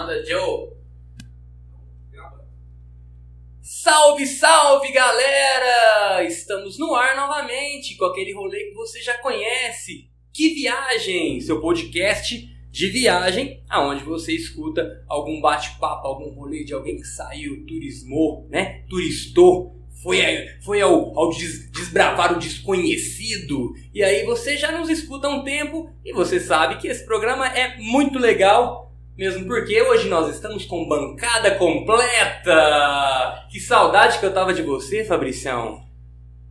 Anda, Joe. Salve, salve, galera! Estamos no ar novamente com aquele rolê que você já conhece. Que Viagem, seu podcast de viagem, aonde você escuta algum bate-papo, algum rolê de alguém que saiu, turismou, né? Turistou, foi ao desbravar o desconhecido. E aí você já nos escuta há um tempo e você sabe que esse programa é muito legal. Mesmo porque hoje nós estamos com bancada completa. Que saudade que eu tava de você, Fabricião.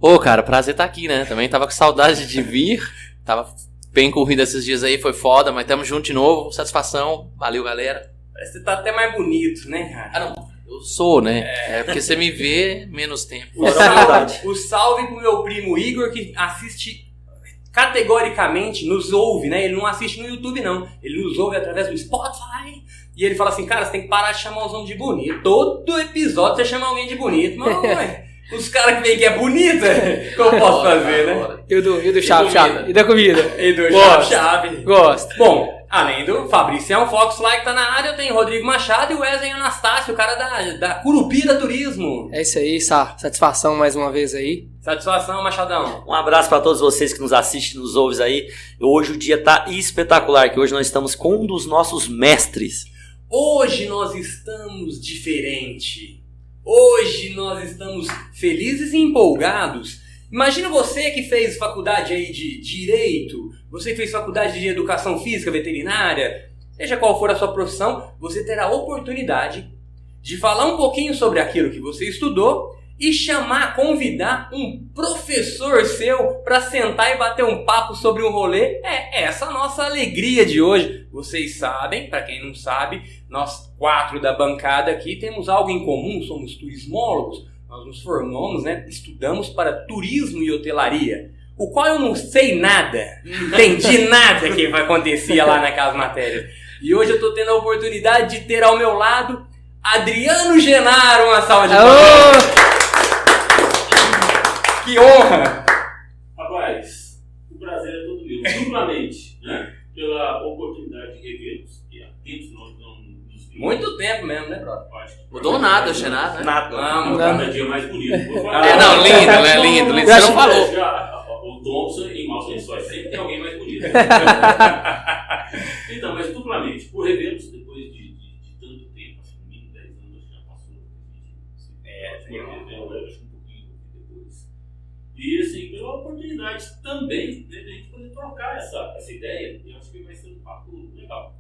Ô, cara, prazer estar aqui, né? Também tava com saudade de vir. Tava bem corrido esses dias aí, foi foda, mas tamo junto de novo. Satisfação. Valeu, galera. Parece que você tá até mais bonito, né, cara? Ah, não. Eu sou, né? É porque você me vê menos tempo. O salve pro meu primo Igor, que assiste categoricamente, nos ouve, né? Ele não assiste no YouTube, não. Ele nos ouve através do Spotify. E ele fala assim, cara, você tem que parar de chamar os homens de bonito. Todo episódio você chama alguém de bonito. Mas, ué, os caras que veem que é bonita, que eu posso fazer, né? E do chave. E da comida. E do chave. Gosto. Bom, além do Fabricião Fox lá que tá na área, eu tenho Rodrigo Machado e o Wesley Anastácio, o cara da Curupira Turismo. É isso aí, satisfação mais uma vez aí. Satisfação, Machadão. Um abraço para todos vocês que nos assistem, nos ouvem aí. Hoje o dia tá espetacular, que hoje nós estamos com um dos nossos mestres. Hoje nós estamos diferente. Hoje nós estamos felizes e empolgados. Imagina você que fez faculdade aí de Direito, você que fez faculdade de Educação Física, Veterinária, seja qual for a sua profissão, você terá a oportunidade de falar um pouquinho sobre aquilo que você estudou e convidar um professor seu para sentar e bater um papo sobre um rolê. É essa a nossa alegria de hoje. Vocês sabem, para quem não sabe, nós 4 da bancada aqui temos algo em comum, somos turismólogos. Nós nos formamos, né? Estudamos para turismo e hotelaria, o qual eu não sei nada, não entendi nada que acontecia lá naquelas matérias. E hoje eu estou tendo a oportunidade de ter ao meu lado Adriano Genaro, uma salva de palmas. Que honra! Rapaz, o prazer é todo meu, duplamente, né? Pela oportunidade de revê-los, que há tempos nós não nos vimos. Muito tempo mesmo, né, brother? Mudou nada, Genaro, né? Nada. Cada dia mais bonito. Não, lindo, né? Lindo. Você não falou. O Thompson em Maus Lençóis, sempre tem alguém mais bonito. Então, mas duplamente, por revê-los depois de tanto tempo, acho que mínimo 10 anos já passou. E assim, pela oportunidade também, né, de a gente poder trocar essa ideia, e eu acho que vai ser um papo legal.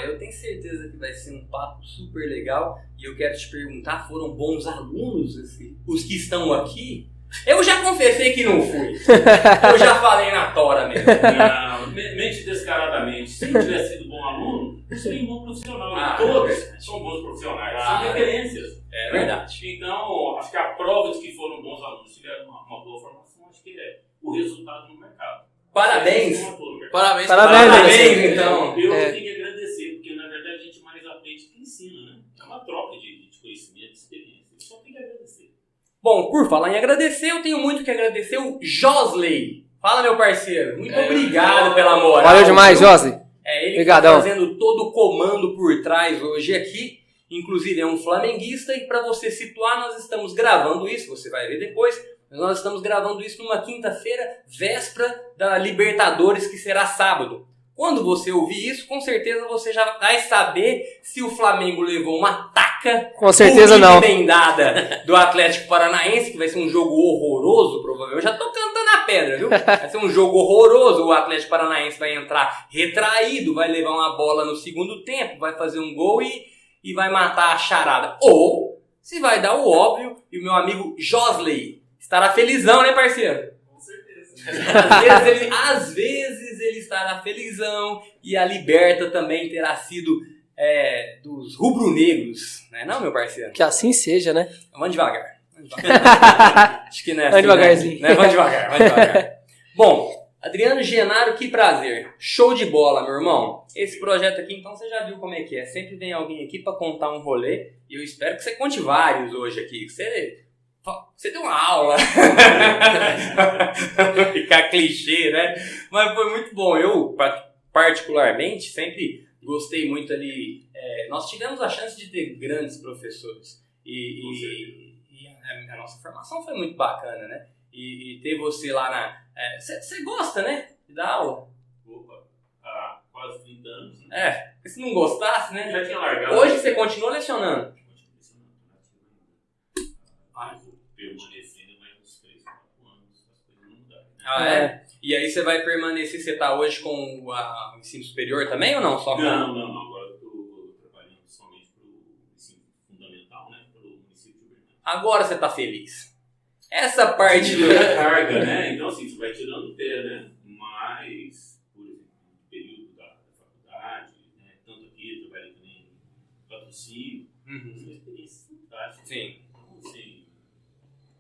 Eu tenho certeza que vai ser um papo super legal. E eu quero te perguntar, foram bons alunos os que estão aqui? Eu já confessei que não fui. Eu já falei na tora mesmo. Não, mente descaradamente. Se não tivesse sido bom aluno, eu seria um bom profissional. Todos são bons profissionais, são referências. É verdade. Então, acho que a prova de que foram bons alunos, tiveram uma boa formação, acho que é o resultado no mercado. Parabéns. Parabéns, então. Eu tenho que agradecer, porque na verdade a gente mais aprende que ensina, né? É uma troca de conhecimento, de experiência. Eu só tenho que agradecer. Bom, por falar em agradecer, eu tenho muito que agradecer o Josley. Fala, meu parceiro. Muito obrigado pela moral. Valeu demais, Josley. É ele Obrigadão. que tá fazendo todo o comando por trás hoje aqui. Inclusive é um flamenguista. E para você situar, nós estamos gravando isso. Você vai ver depois. Nós estamos gravando isso numa quinta-feira, véspera da Libertadores, que será sábado. Quando você ouvir isso, com certeza você já vai saber se o Flamengo levou uma taca Com certeza não. emendada do Atlético Paranaense, que vai ser um jogo horroroso, provavelmente. Eu já tô cantando a pedra, viu? Vai ser um jogo horroroso. O Atlético Paranaense vai entrar retraído, vai levar uma bola no segundo tempo, vai fazer um gol e vai matar a charada. Ou se vai dar o óbvio e o meu amigo Josley estará felizão, né, parceiro? Com certeza. Às vezes ele estará felizão e a Liberta também terá sido dos rubro-negros, né? Não, meu parceiro? Que assim seja, né? Vamos devagar. Acho que não é assim, Vai devagarzinho. né? Vamos devagar. Bom, Adriano Genaro, que prazer. Show de bola, meu irmão. Esse projeto aqui, então, você já viu como é que é. Sempre vem alguém aqui para contar um rolê e eu espero que você conte vários hoje aqui. Você deu uma aula. Ficar clichê, né? Mas foi muito bom. Eu, particularmente, sempre Gostei muito ali. Nós tivemos a chance de ter grandes professores. E a nossa formação foi muito bacana, né? E ter você lá na... Você gosta, né? De dar aula? Opa, há quase 30 anos. Né? Porque se não gostasse, né? Já tinha largado. Hoje você continua lecionando? Continuo lecionando, permanecendo mais uns 3, 4 anos, as coisas não mudaram. Né? E aí você vai permanecer, você tá hoje com o ensino superior também ou não? Só com... Não, agora eu estou trabalhando somente para o ensino fundamental, né? Para o município de Uberlândia. Agora você tá feliz. Essa parte do... carga, né? Então, assim, você vai tirando o pé, né? Mas, por exemplo, no período da faculdade, né? Tanto aqui, eu trabalhei também em patrocínio, foi uma experiência fantástica. Sim. Então, assim,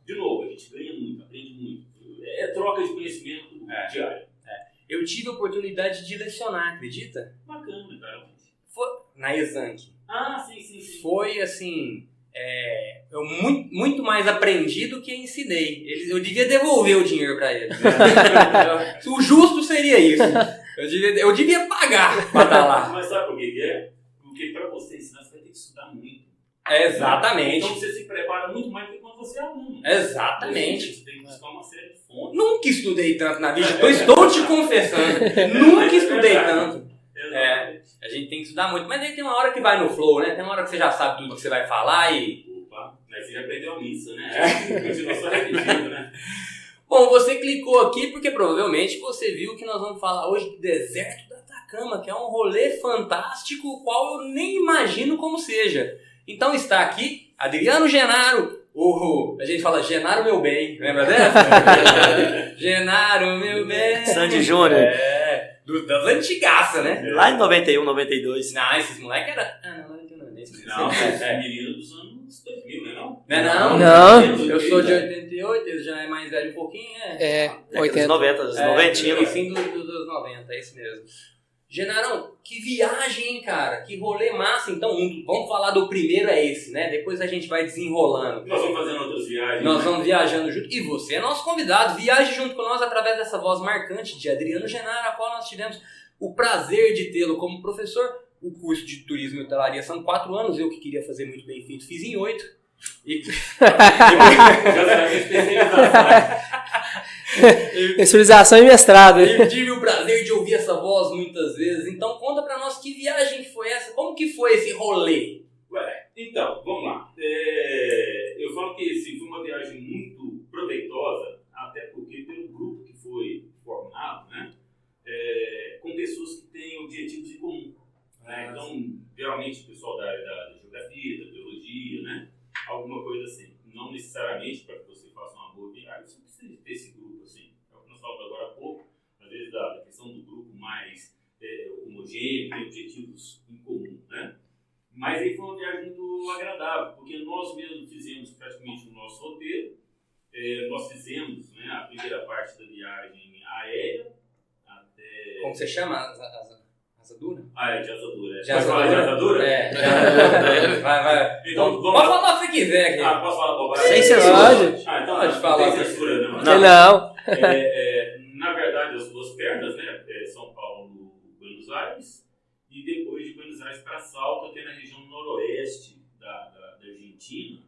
de novo, a gente ganha muito, aprende muito. É troca de conhecimento diário. Eu tive a oportunidade de lecionar, acredita? Bacana, cara. Foi na Exanc. Ah, sim. Foi, assim... eu muito mais aprendi do que ensinei. Eu devia devolver o dinheiro pra eles. O justo seria isso. Eu devia pagar pra estar lá. Mas sabe por que é? Porque pra você ensinar, você vai ter que estudar muito. Exatamente. Então você se prepara muito mais do que quando você é aluno. Exatamente. Você tem que buscar uma série de fontes. Nunca estudei tanto na vida. Estou te confessando. Nunca estudei tanto. A gente tem que estudar muito. Mas aí tem uma hora que vai no flow, né? Tem uma hora que você já sabe tudo que você vai falar e... Opa, mas você já aprendeu a missa, né? Continua só repetindo, né? Bom, você clicou aqui porque provavelmente você viu que nós vamos falar hoje do deserto do Atacama, que é um rolê fantástico, o qual eu nem imagino como seja. Então está aqui Adriano Genaro, a gente fala Genaro meu bem, lembra dessa? Genaro meu bem. Sandy Júnior. Das antigaças, né? Lá em 91, 92. Não, esses moleques eram... não, Não, é menino dos anos 2000, né? Não. Eu sou de 88, ele já é mais velho um pouquinho, 80. 90, os 90. Sim, dos 90, é isso mesmo. Genarão, que viagem, hein, cara? Que rolê massa. Então, vamos falar do primeiro, é esse, né? Depois a gente vai desenrolando. Nós vamos fazendo outras viagens. Nós vamos viajando junto. E você é nosso convidado. Viaje junto com nós através dessa voz marcante de Adriano Genaro, a qual nós tivemos o prazer de tê-lo como professor. O curso de turismo e hotelaria são 4 anos. Eu que queria fazer muito bem feito, fiz em 8. Especialização e mestrado. Eu tive o prazer de ouvir essa voz muitas vezes. Então conta pra nós que viagem que foi essa, como que foi esse rolê? Então, vamos lá. Eu falo que foi uma viagem muito proveitosa, até porque pelo grupo que foi formado, né, com pessoas que têm objetivos em comum. Né? Então, geralmente o pessoal da área da geografia, da biologia, né, alguma coisa assim. Não necessariamente para que você faça uma boa viagem, você precisa ter esse grupo assim. É o que nós falamos agora há pouco, às vezes da questão do grupo mais homogêneo, tem objetivos em comum, né? Mas aí foi uma viagem muito agradável, porque nós mesmos fizemos praticamente o nosso roteiro, nós fizemos, né, a primeira parte da viagem aérea até... Como você chama? Asadura? De asadura. De Pode falar de asadura? De asadura. Vai. Então, Pode falar o que você quiser aqui. Posso falar bobagem? Sem censura. Então Pode falar. Não tem censura, não. Não. Na verdade, as duas pernas, né? São Paulo, Buenos Aires, e depois de Buenos Aires para Salto, até na região noroeste da Argentina,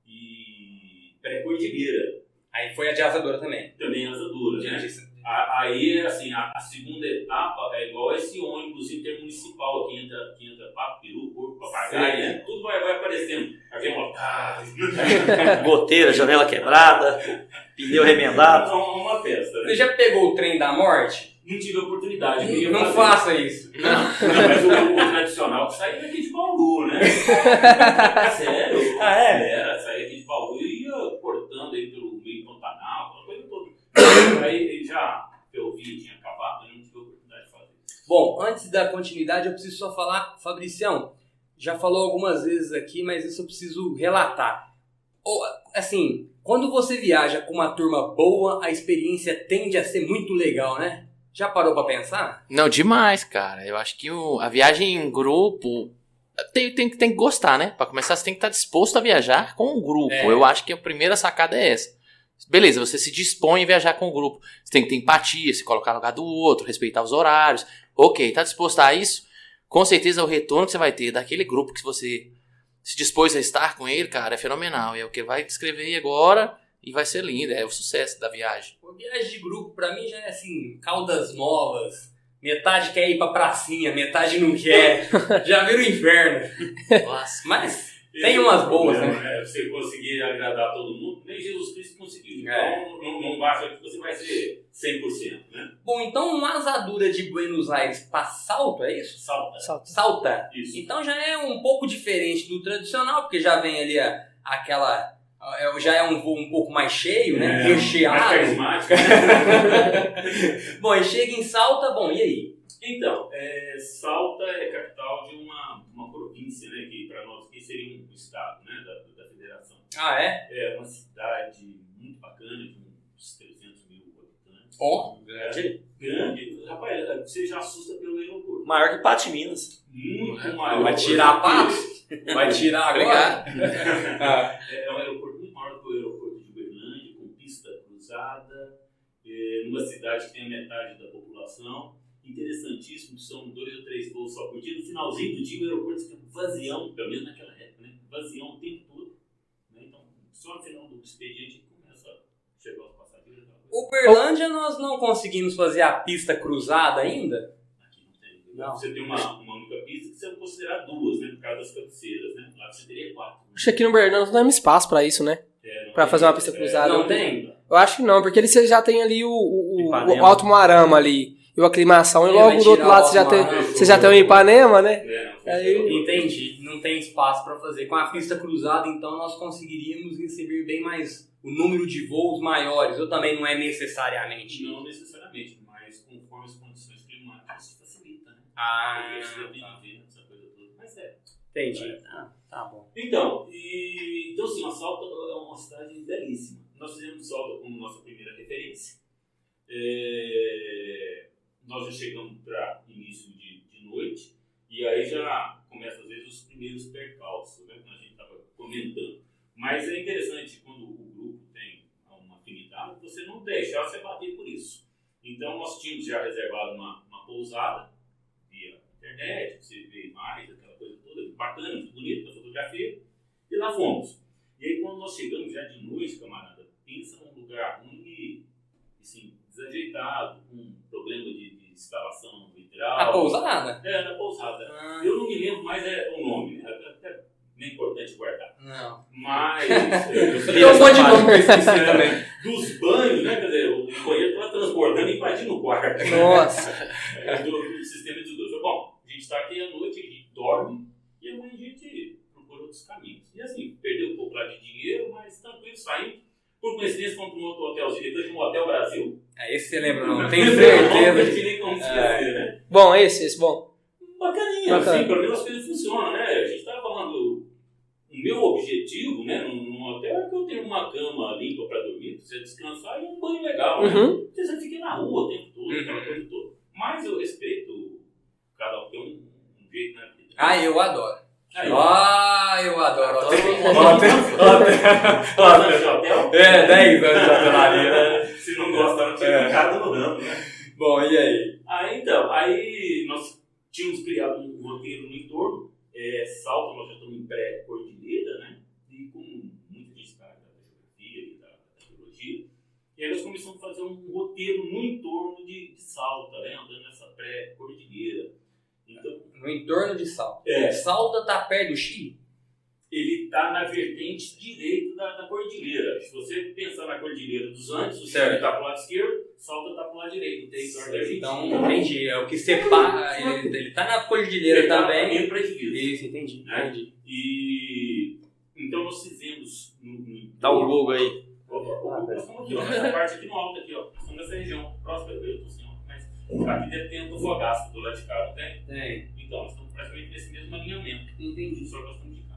e pré-cordilheira. Aí foi a de asadura também. Também asadura, né? Aí, assim, a segunda etapa é igual esse ônibus intermunicipal que entra Papo, Peru, Corpo, Papagaio, né? Tudo vai aparecendo. Havia Goteira, janela quebrada, pneu remendado. Uma festa, né? Você já pegou o trem da morte? Não tive a oportunidade. Não faça isso. Não, mas o tradicional que saiu daqui de Bauru, né? Sério? Saía aqui de Bauru e ia cortando aí pelo meio Pantanal, aquela coisa toda. Aí já eu vi, tinha acabado, eu não tive a oportunidade de fazer. Bom, antes da continuidade eu preciso só falar, Fabricião, já falou algumas vezes aqui, mas isso eu preciso relatar. Assim, quando você viaja com uma turma boa, a experiência tende a ser muito legal, né? Já parou pra pensar? Não, demais, cara. Eu acho que a viagem em grupo tem que gostar, né? Pra começar, você tem que estar disposto a viajar com um grupo. Eu acho que a primeira sacada é essa. Beleza, você se dispõe a viajar com o grupo. Você tem que ter empatia, se colocar no lugar do outro, respeitar os horários. Ok, tá disposto a isso? com certeza o retorno que você vai ter daquele grupo que você se dispôs a estar com ele, cara, é fenomenal. É o que ele vai descrever aí agora e vai ser lindo. É o sucesso da viagem. A viagem de grupo, pra mim, já é assim, Caldas Novas. Metade quer ir pra pracinha, metade não quer. Já vira o inferno. Nossa. Mas tem umas boas, né? Você conseguir agradar todo mundo, nem Jesus Cristo conseguiu. Então, não basta que você vai ser 100%, né? Bom, então uma asadura de Buenos Aires pra Salto, é isso? Salta. Isso. Então já é um pouco diferente do tradicional, porque já vem ali aquela... Já é um voo um pouco mais cheio, né? Recheado. Mais carismático. Bom, e chega em Salta, bom, e aí? Então, Salta é capital de uma província, né? Que para nós aqui seria um estado, né? Da federação. Ah, é? É uma cidade muito bacana, de uns 300 mil habitantes. Ó, Grande. Rapaz, você já assusta pelo aeroporto. Maior que Pato de Minas. Muito maior. vai tirar a Pato? Vai tirar agora? É um aeroporto muito maior do que o aeroporto de Uberlândia, com pista cruzada, numa cidade que tem a metade da população. Interessantíssimo, são 2 ou 3 voos só por dia. No finalzinho do dia, o aeroporto fica vazião, pelo menos naquela época, né? Vazião o tempo todo. Né? Então, só no final do expediente começa a chegar os passageiros. Uberlândia nós não conseguimos fazer a pista cruzada ainda? Aqui não tem. Não. Você tem uma única pista que você vai considerar 2, né? Por causa das cabeceiras, né? Lá você teria 4. Né? Acho que aqui no Bernardo não temos espaço pra isso, né? Pra fazer uma pista cruzada. Não tem? Eu acho que não, porque ele você já tem ali o Ipanema. Alto Moarama ali. E a aclimação, e Ele logo vai do outro tirar lado o você já tem o Ipanema, né? Aí, Entendi. Não tem espaço para fazer. Com a pista cruzada, então, nós conseguiríamos receber bem mais o número de voos maiores. Ou também não é necessariamente? Não necessariamente, mas conforme as condições climáticas facilita, né? Ah, Essa coisa toda. Mas entendi. Tá bom. Então, assim, a Salta é uma cidade belíssima. Nós fizemos Salta como nossa primeira referência. Nós já chegamos para início de noite e aí já começa às vezes os primeiros percalços, né, que a gente estava comentando. Mas é interessante quando o grupo tem uma afinidade, você não deixar você bater por isso. Então nós tínhamos já reservado uma pousada via internet, você vê mais aquela coisa toda, bacana, muito bonita, da fotografia, e lá fomos. E aí quando nós chegamos já de noite, camarada, pensa num lugar ruim e assim, desajeitado, com problema de instalação vitral. A pousada? Na pousada. Eu não me lembro mais o nome, né? Até nem importante guardar. Não. Mas... Tem um monte de nome que eu esqueci também. Dos banhos, né? Quer dizer, o banheiro estava transbordando e invadindo o quarto. Nossa. Do sistema de esgoto. Bom, a gente está aqui à noite, a gente dorme e amanhã a gente procura outros caminhos. E assim, perdeu um pouco lá de dinheiro, mas tranquilo, saindo. Por coincidência, fomos para um outro hotelzinho, depois de um Hotel Brasil. Esse você lembra, não? Tenho certeza. Não tinha nem como esquecer, né? Bom, esse bom. Bacaninha, Bacana. assim, pelo menos as coisas funcionam, né? A gente estava falando, o meu objetivo, né, num hotel é que eu tenha uma cama limpa para dormir, pra você descansar e um banho legal, né? Uhum. Porque você fica na rua o tempo todo, aquela coisa toda. Mas eu respeito, cada um tem um jeito na vida. Eu adoro. Aí, Eu adoro. Hotel? 10 anos de hotelaria. Se não gosta, não tinha ficado no ramo, né? Bom, e aí? Aí nós tínhamos criado um roteiro no entorno. Salto, nós já estamos em pré-cordilheira, né? E como muita gente está da geografia e da geologia, e aí nós começamos a fazer um roteiro no entorno de Salta, né? Andando nessa pré-cordilheira. Então, No entorno de Salta. É. Salta tá perto do Chile? ele está na vertente direita da cordilheira. Se você pensar na cordilheira dos Andes, o Certo. Chile está para o lado esquerdo, Salta está para o lado direito, o território da Argentina. Então, entendi. É o que separa. Ele tá na cordilheira Ele tá também. caminho pra divisa. Isso, entendi. Né? Entendi. E então nós fizemos Dá o Google aí. nós estamos aqui, ó, nessa parte aqui no alto, aqui, ó. Nós estamos nessa região próxima, eu tô assim, ó, mas aqui deve ter Antofagasta do lado de cá, não tem? Tem. Então, nós estamos praticamente nesse mesmo alinhamento. Entendi. Só que nós estamos de cá.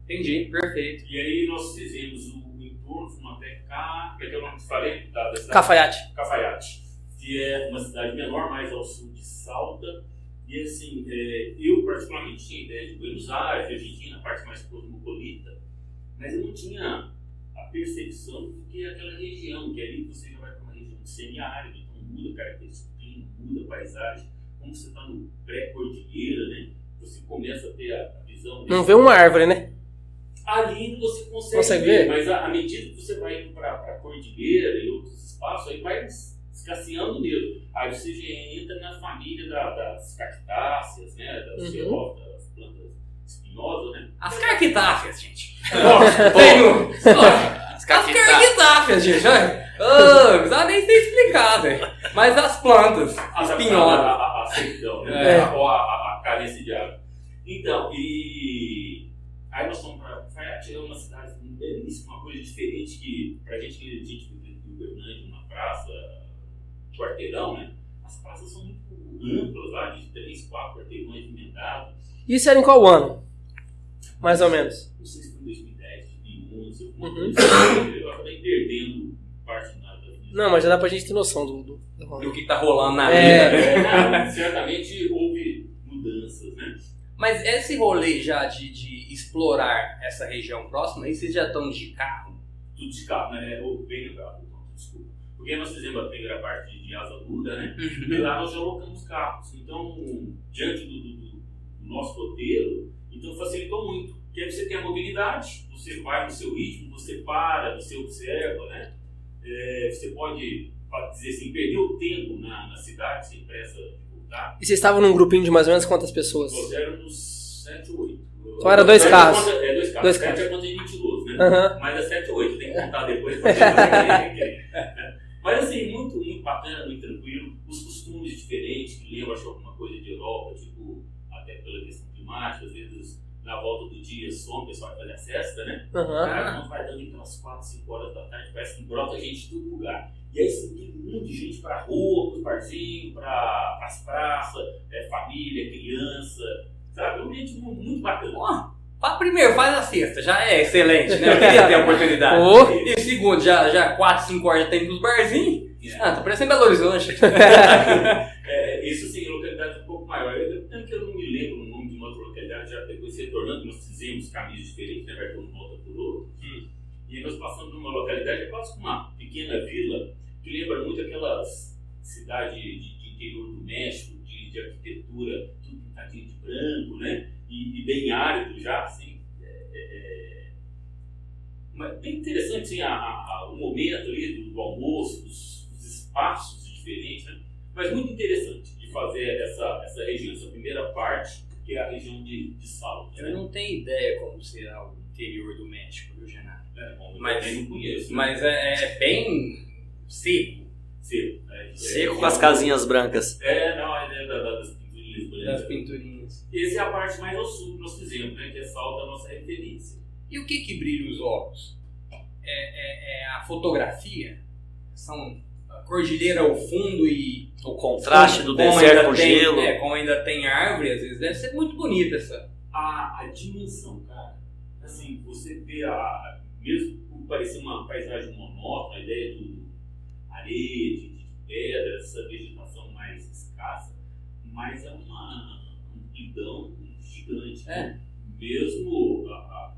Entendi, perfeito. E aí nós fizemos o entorno, fomos até cá, que é o nome que eu falei? Da cidade? Cafayate, que é uma cidade menor, mais ao sul de Salta. E assim, eu particularmente tinha ideia de Buenos Aires, de Argentina, a parte mais cosmopolita, mas eu não tinha a percepção do que é aquela região, que ali você já vai para uma região semiárida, então muda a característica do clima, muda a paisagem, como você está no pré-cordilheira, né? Você começa a ter a visão... Não vê uma árvore, né? Ali você consegue ver, mas à medida que você vai indo para a cordilheira e outros espaços, aí vai escasseando mesmo. Aí você já entra na família das cactáceas, né? Das xerófitas, das plantas espinosas, né? As carquitáceas, gente. Nossa, As carquitáceas, gente. Não precisava nem ser explicado, hein? Mas as plantas espinhosas. A sequidão, né? Ou a carência de água. Então, aí nós fomos para Faiate, é uma cidade belíssima, uma coisa diferente que, pra gente que a gente vive em Rio Grande, uma praça, quarteirão, né? As praças são muito amplas lá, de 3, 4 quarteirões emendados. Isso era em qual ano? Mais ou menos. Não sei se foi em 2010, 2011, alguma coisa assim. Eu acabei perdendo parte das minhas... Não, mas já dá pra gente ter noção do Do que tá rolando na vida, né? Certamente houve mudanças, né? Mas esse rolê já de explorar essa região próxima, aí vocês já estão de carro? Tudo de carro, né? Ou bem lembrado, desculpa. Porque nós fizemos a primeira parte de Asa Duda, né? E lá nós já alocamos carros. Então, diante do nosso roteiro, então facilitou muito. Porque aí você tem a mobilidade, você vai no seu ritmo, você para, você observa, né? Você pode dizer assim, perder o tempo na cidade sem pressa de voltar. E vocês estavam num grupinho de mais ou menos quantas pessoas? Nós éramos 7 ou 8. Então era 2 carros. 2 carros. Dois 7 carros. é quanto de mentiroso, né? Uhum. Mas é 7 ou 8, tem que contar depois. Pra mas assim, muito, muito bacana, muito tranquilo. Os costumes diferentes, que lembram, acho, alguma coisa de Europa, tipo, até pela questão climática, às vezes na volta do dia some, o pessoal vai fazer a festa, né? Quando vai dando aquelas 4, 5 horas da tarde, parece que brota gente de todo lugar. E aí você tem um monte de gente pra rua, pros barzinhos, pras praças, família, criança, sabe? É um ambiente muito bacana. Primeiro, faz a sexta, já é excelente, né? Eu queria ter a oportunidade. E segundo, já 4, 5 horas já tem pros barzinhos. Tá parecendo Belo Horizonte. Isso sim, localidade um pouco maior. Eu não me lembro o nome de uma outra localidade, já depois retornando, nós fizemos caminhos diferentes, né? Vai por uma outra por outra. E nós passamos numa localidade, é quase como uma pequena vila, que lembra muito aquelas cidades de interior do México, de arquitetura, tudo pintadinho de branco, né? E bem árido já, assim. Mas bem interessante, assim, o momento ali do almoço, dos espaços diferentes, né? Mas muito interessante de fazer essa região, essa primeira parte, que é a região de Salto. Eu não tenho ideia como será o interior do México, viu, Genaro? Mas eu não conheço. Né? Mas é bem seco. Seco com as casinhas brancas. Não, a ideia das pinturinhas. Por exemplo. Das pinturinhas. Essa é a parte mais ao sul que nós fizemos, né? Que é Salto, a nossa referência. E o que brilha os olhos? É a fotografia? São a cordilheira ao fundo e... O contraste do deserto com gelo. Como ainda tem árvore, às vezes deve ser muito bonita essa... A dimensão, cara. Assim, você vê mesmo por parecer uma paisagem monótona, a ideia de areia, de pedra, essa vegetação mais escassa, mas é uma amplidão gigante. Né? Mesmo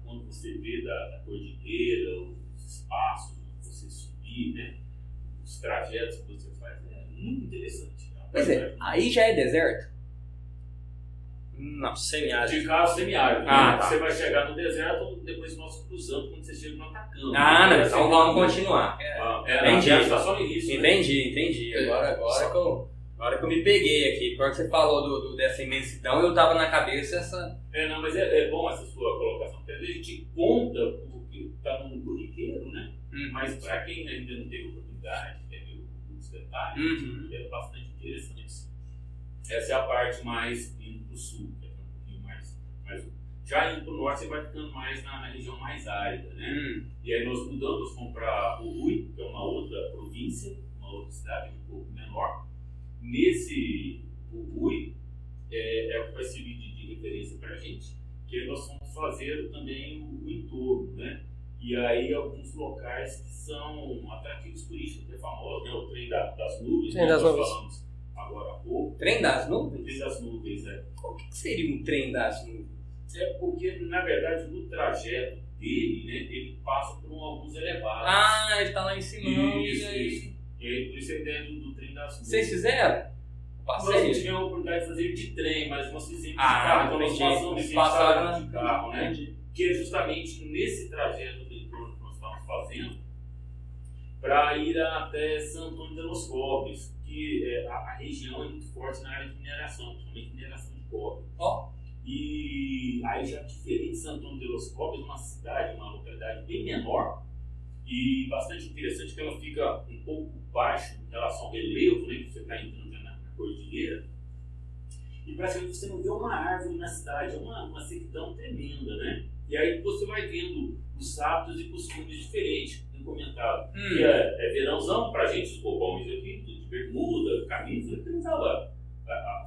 quando você vê da cordilheira, os espaços, você subir, né? Os trajetos que você faz, é muito interessante. Pois é, aí já é deserto? Não, semiárido. De carro semiárido. Tá. Você vai chegar no deserto, depois nós cruzamos quando você chega no Atacama. Não, então vamos continuar. Entendi. Está só no início. Entendi. Agora que eu me peguei aqui, porque você falou dessa imensidão, eu tava na cabeça essa... Não, mas é bom essa sua colocação, porque a gente conta porque está no corriqueiro, né? Mas para quem ainda não teve oportunidade, teve os detalhes, é bastante interessante. Essa é a parte mais indo para o sul, que é um pouquinho mais já indo para o norte, você vai ficando mais na região mais árida, né? E aí nós mudamos, fomos para Jujuy, que é uma outra província, uma outra cidade um pouco menor. Nesse Jujuy é o que vai servir de referência para a gente, que aí nós vamos fazer também o entorno, né? E aí alguns locais que são atrativos turísticos, até famosos, né? O Trem das Nuvens, Trem das Nuvens. Falamos agora há pouco. Trem das Nuvens? Trem das Nuvens, O que seria um trem das nuvens? É porque, na verdade, no trajeto dele, né, ele passa por alguns elevados. Ele tá lá em cima. Isso. E aí, por isso a ideia do Trem das Nuvens. Vocês fizeram? Nós passeio? tivemos a oportunidade de fazer de trem, mas nós fizemos de Ah, carro, então nós entendi. passamos Eles de passaram de carro, né? Entendi. Que é justamente nesse trajeto do entorno que nós estamos fazendo para ir até São Antônio de Los Cobres, que a região é muito forte na área de mineração, principalmente mineração de cobre. Ó. E aí já diferente de São Antônio de Los Cobres, uma cidade, uma localidade bem menor e bastante interessante, que ela fica um pouco baixo em relação ao relevo, né, que você está entrando na cordilheira. E praticamente você não vê uma árvore na cidade, é uma sequidão tremenda, né? E aí você vai vendo os hábitos e costumes diferentes. Tem comentado que é verãozão, pra gente, os bobões aqui, de bermuda, camisa, que usava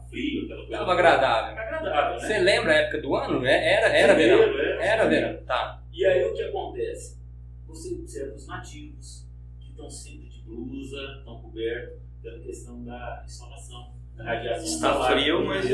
frio, aquela coisa. Tava agradável. Agradável, né? Você lembra a época do ano? Era verão. Era verão, tá. E aí o que acontece? Você observa os nativos, que estão sempre de blusa, estão cobertos, pela questão da insolação. Radiação Está solar, frio, mas...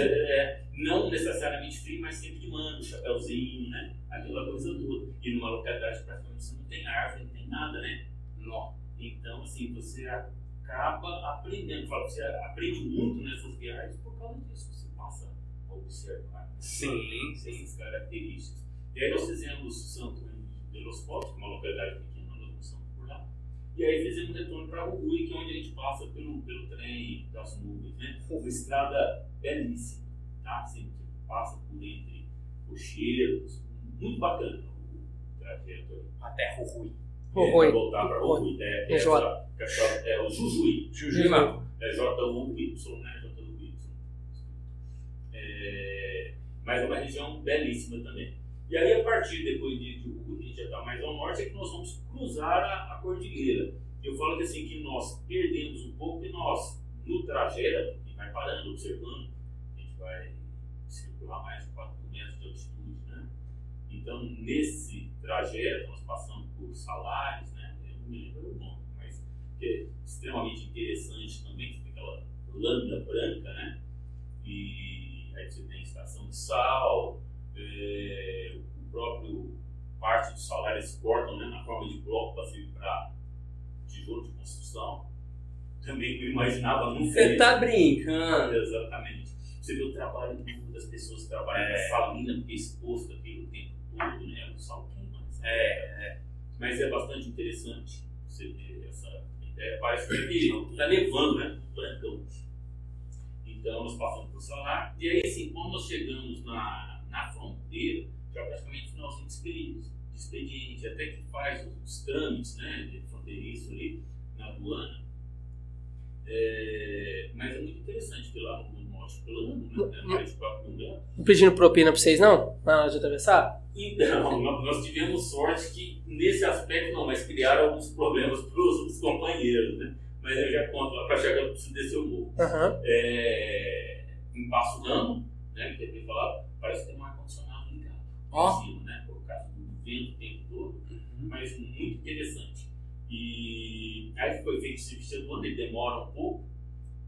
não necessariamente frio, mas sempre de mano, chapéuzinho, né? Aquela coisa toda. E numa localidade praticamente você não tem árvore, não tem nada, né? Não. Então, assim, você acaba aprendendo. Você aprende muito nessas viagens por causa disso. Você passa a observar essas características. E aí nós fizemos Santo de Los Cobres, que é uma localidade pequena, nós não estamos por lá. E aí fizemos um retorno para Rugui, que é onde a gente passa pelo trem das nuvens, né? Uma estrada belíssima, tá? Assim, passa por entre rochedos, muito bacana o trajeto aí. Até Rugui. Para voltar para Rugui, o Jujuí. Jujuí, mano. É J-U-Y, né? J-U-Y. Mas é uma região belíssima também. E aí, a partir depois de Rugui, a gente já está mais ao norte, é que nós vamos cruzar a cordilheira. Eu falo que assim, que nós perdemos um pouco e nós, no trajeto, a gente vai parando, observando, a gente vai circular mais de 4 metros de altitude, né? Então, nesse trajeto, nós passamos por Salares, né? Eu não me lembro o nome, mas que é extremamente interessante também, que tem aquela lâmina branca, né? E aí você tem a estação de sal, o próprio parte dos salários cortam, né, na forma de bloco para servir para tijolo de construção. Também eu imaginava nunca. Você tá brincando? Exatamente. Você vê o trabalho das pessoas que trabalham na salina, porque é exposto aqui o tempo todo, né? O sal queima. Mas é bastante interessante você ter essa ideia. Parece que está nevando, né? Brancão. Então nós passamos por Salar. E aí, assim, quando nós chegamos na fronteira, já praticamente finalzinho de expediente, até que faz os trâmites, né, de fronteiriço ali na aduana. Mas é muito interessante, porque lá no norte plano, né, mais de 4 mil metros. Não pedindo propina pra vocês, não? Na hora de atravessar? Então, nós tivemos sorte que nesse aspecto não, mas criaram alguns problemas para os companheiros, né? Mas eu já conto lá para chegar, eu preciso descer o morro. Em Passo Ramo, né, que é bem falado, parece que tem um ar-condicionado ligado em cima, né, por causa do vento o tempo todo, mas muito interessante. E aí foi feito o serviço de aduana, ele demora um pouco,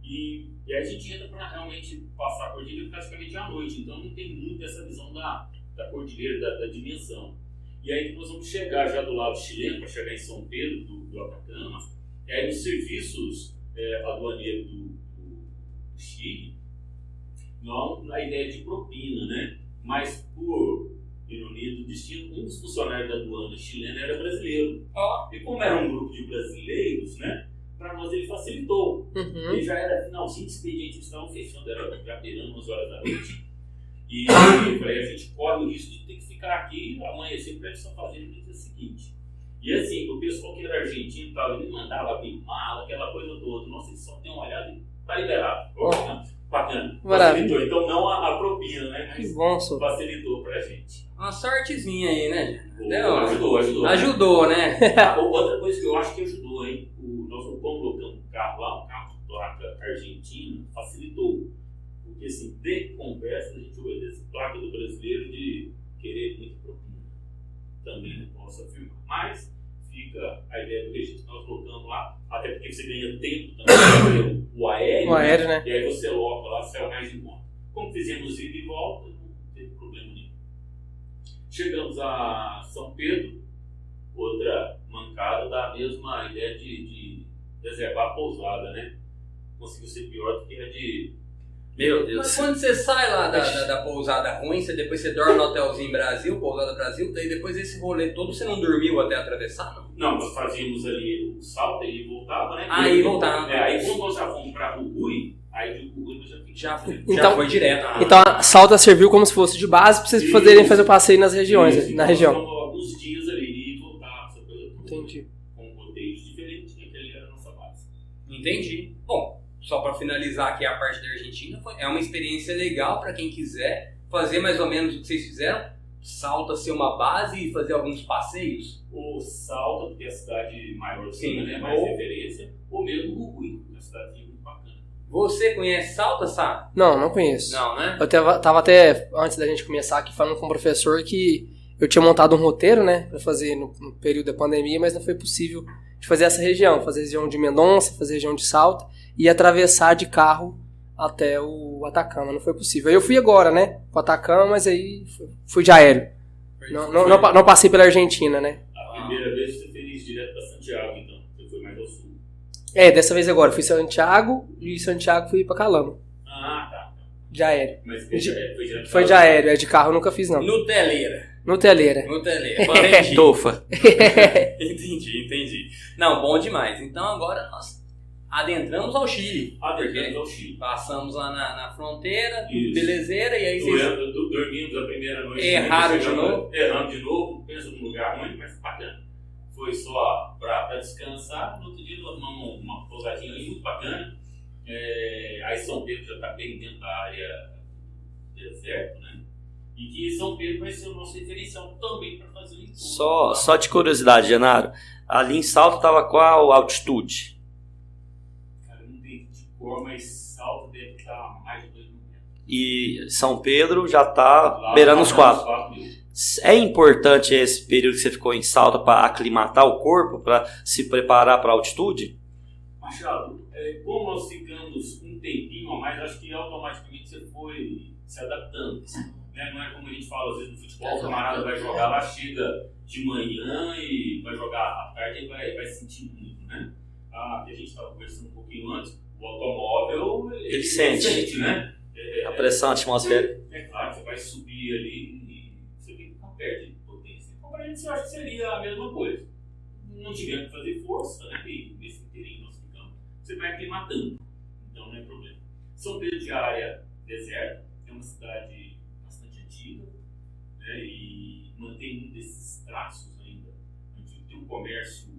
e aí a gente entra para realmente passar a cordilheira praticamente à noite, então não tem muito essa visão da cordilheira, da dimensão. E aí nós vamos chegar já do lado chileno, para chegar em São Pedro, do Atacama, e aí nos serviços aduaneiros do Chile, não na ideia de propina, né? Mas por ironia do destino, um dos funcionários da aduana chilena era brasileiro. E como era um grupo de brasileiros, né? Para nós ele facilitou. Ele já era finalzinho de expediente, eles estavam fechando, era já beirando 11 horas da noite. E eu falei, a gente corre o risco de ter que ficar aqui amanhecer para eles só fazerem no dia seguinte. E assim, o pessoal que era argentino, ele mandava abrir mala, aquela coisa toda. Nossa, eles só tem uma olhada e tá liberado. Bacana. Facilitou. Então não a propina, né? Mas facilitou pra gente. Uma sortezinha aí, né? Ajudou, né? Outra coisa que eu acho que ajudou, hein? Nós não colocamos um carro lá, um carro de placa argentina, facilitou. Porque assim, de conversa, a gente obedece placa do brasileiro de querer muita propina. Também não posso afirmar. Mas fica a ideia do registro que nós colocamos lá, até porque você ganha tempo também, o aéreo, né? E aí você loca lá, sai mais em conta. Como fizemos ida e volta, não teve problema nenhum. Chegamos a São Pedro, outra mancada da mesma ideia de reservar a pousada, né? Conseguiu ser pior do que a de Meu Deus. Mas quando você sai lá da pousada ruim, depois você dorme no hotelzinho Brasil, pousada Brasil, daí depois desse rolê todo você não dormiu até atravessar, não? Não, nós fazíamos ali o salto e voltava, né? Aí voltava. Aí quando nós já fomos pra Rugui, aí de Rugui nós já Então- foi direto. Então a Salta serviu como se fosse de base pra vocês Isso. poderem fazer o passeio nas regiões, Isso, na então, região. nós ficamos alguns dias ali e voltava, essa coisa toda. Entendi. Com roteiros diferentes, né? Que ali era a nossa base. Entendi. Bom, só pra finalizar aqui a parte da Argentina, é uma experiência legal pra quem quiser fazer mais ou menos o que vocês fizeram. Salta ser uma base e fazer alguns passeios. O Salta, porque é a cidade maior, Sim. né? Mais referência, ou mesmo o Rugui, que é uma cidade muito bacana. Você conhece Salta, Sá? Não conheço. Não, né? Eu tava até, antes da gente começar aqui, falando com o professor que eu tinha montado um roteiro, né, pra fazer no período da pandemia, mas não foi possível de fazer essa região. Fazer a região de Mendonça, fazer a região de Salta e atravessar de carro até o Atacama. Não foi possível. Aí eu fui agora, né, pro Atacama, mas aí fui de aéreo. Não passei pela Argentina, né. A primeira vez você fez direto para Santiago, então. Você foi mais ao sul. Dessa vez agora. Fui Santiago e de Santiago fui pra Calama. Ah, tá. De aéreo. Mas foi direto Foi de aéreo. De carro eu nunca fiz, não. Nuteleira. Nuteleira. Entendi. Tofa. Entendi. Não, bom demais. Então agora nós adentramos ao Chile. Adentramos ao Chile. Passamos lá na fronteira, Isso. belezeira, e aí vocês... Dormimos a primeira noite. Erraram de novo? Erramos de novo. Pensa num lugar ruim, mas bacana. Foi só pra descansar. No outro dia nós arrumamos uma pousadinha ali muito bacana. Aí São Pedro já está bem dentro da área deserto, né? E que São Pedro vai ser o nosso referencial também para fazer o encontro. Só de curiosidade, Genaro. Ali em Salto tava qual altitude? Cara, não tem de cor, mas Salto deve estar mais de 2 mil metros. E São Pedro já tá Lá beirando os tá 4. mil. É importante esse período que você ficou em Salto para aclimatar o corpo, para se preparar para a altitude? Machado, como nós ficamos um tempinho a mais, acho que automaticamente você foi se adaptando. Né? Não é como a gente fala às vezes no futebol, o camarada vai jogar lá, chega de manhã e vai jogar à tarde e vai sentir muito, né? Que a gente estava conversando um pouquinho antes, o automóvel Ele sente, né? A pressão atmosférica. É claro, você vai subir ali e você tem que ficar perto de potência. Então, para a gente, eu acho que seria a mesma coisa. Não tivemos que fazer força, né? E nesse inteirinho nós ficamos. Você vai aclimatando, então não é problema. São Pedro de área deserta, é uma cidade bastante antiga, né? E mantém um desses traços ainda. A gente tem um comércio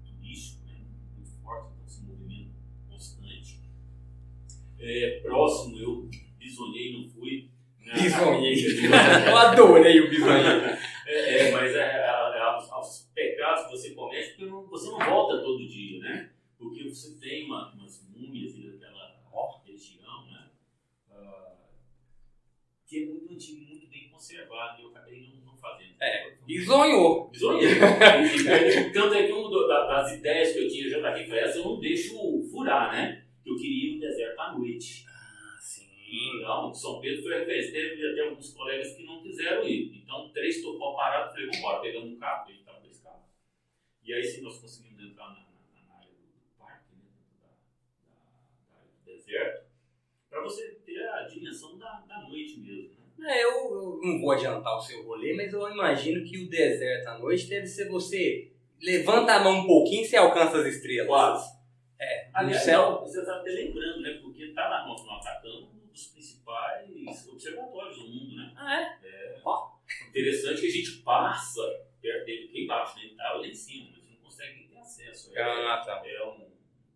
turístico, né? Muito forte, então esse movimento constante. Próximo, eu bisonhei, não fui. Bisonhei. Eu adorei o bisonhei. Mas aos pecados que você comete, porque você não volta todo dia, né? Porque você tem umas múmias daquela região, né? Que é muito antigo, muito bem conservado, e eu acabei não fazendo. Bisonhou. Bisonhei. Tanto é que uma das ideias que eu tinha já daqui para essa, eu não deixo furar, né? Eu queria ir no deserto à noite. Então, São Pedro foi referência. Teve até alguns colegas que não quiseram ir. Então, 3 topou parado, falei, vamos embora, pegamos um carro, a gente estava com esse carro. E aí sim nós conseguimos entrar na área do parque, né, da área do deserto, para você ter a dimensão da noite mesmo. Né? Eu não vou adiantar o seu rolê, mas eu imagino que o deserto à noite deve ser você levanta a mão um pouquinho e você alcança as estrelas. Quase. No Aliás, céu. você está até lembrando, né? Porque está na nossa Atacama, um dos principais observatórios do mundo, né? Interessante que a gente passa perto dele, aqui embaixo, né? Ele está lá em cima, mas não consegue nem ter acesso. Tá.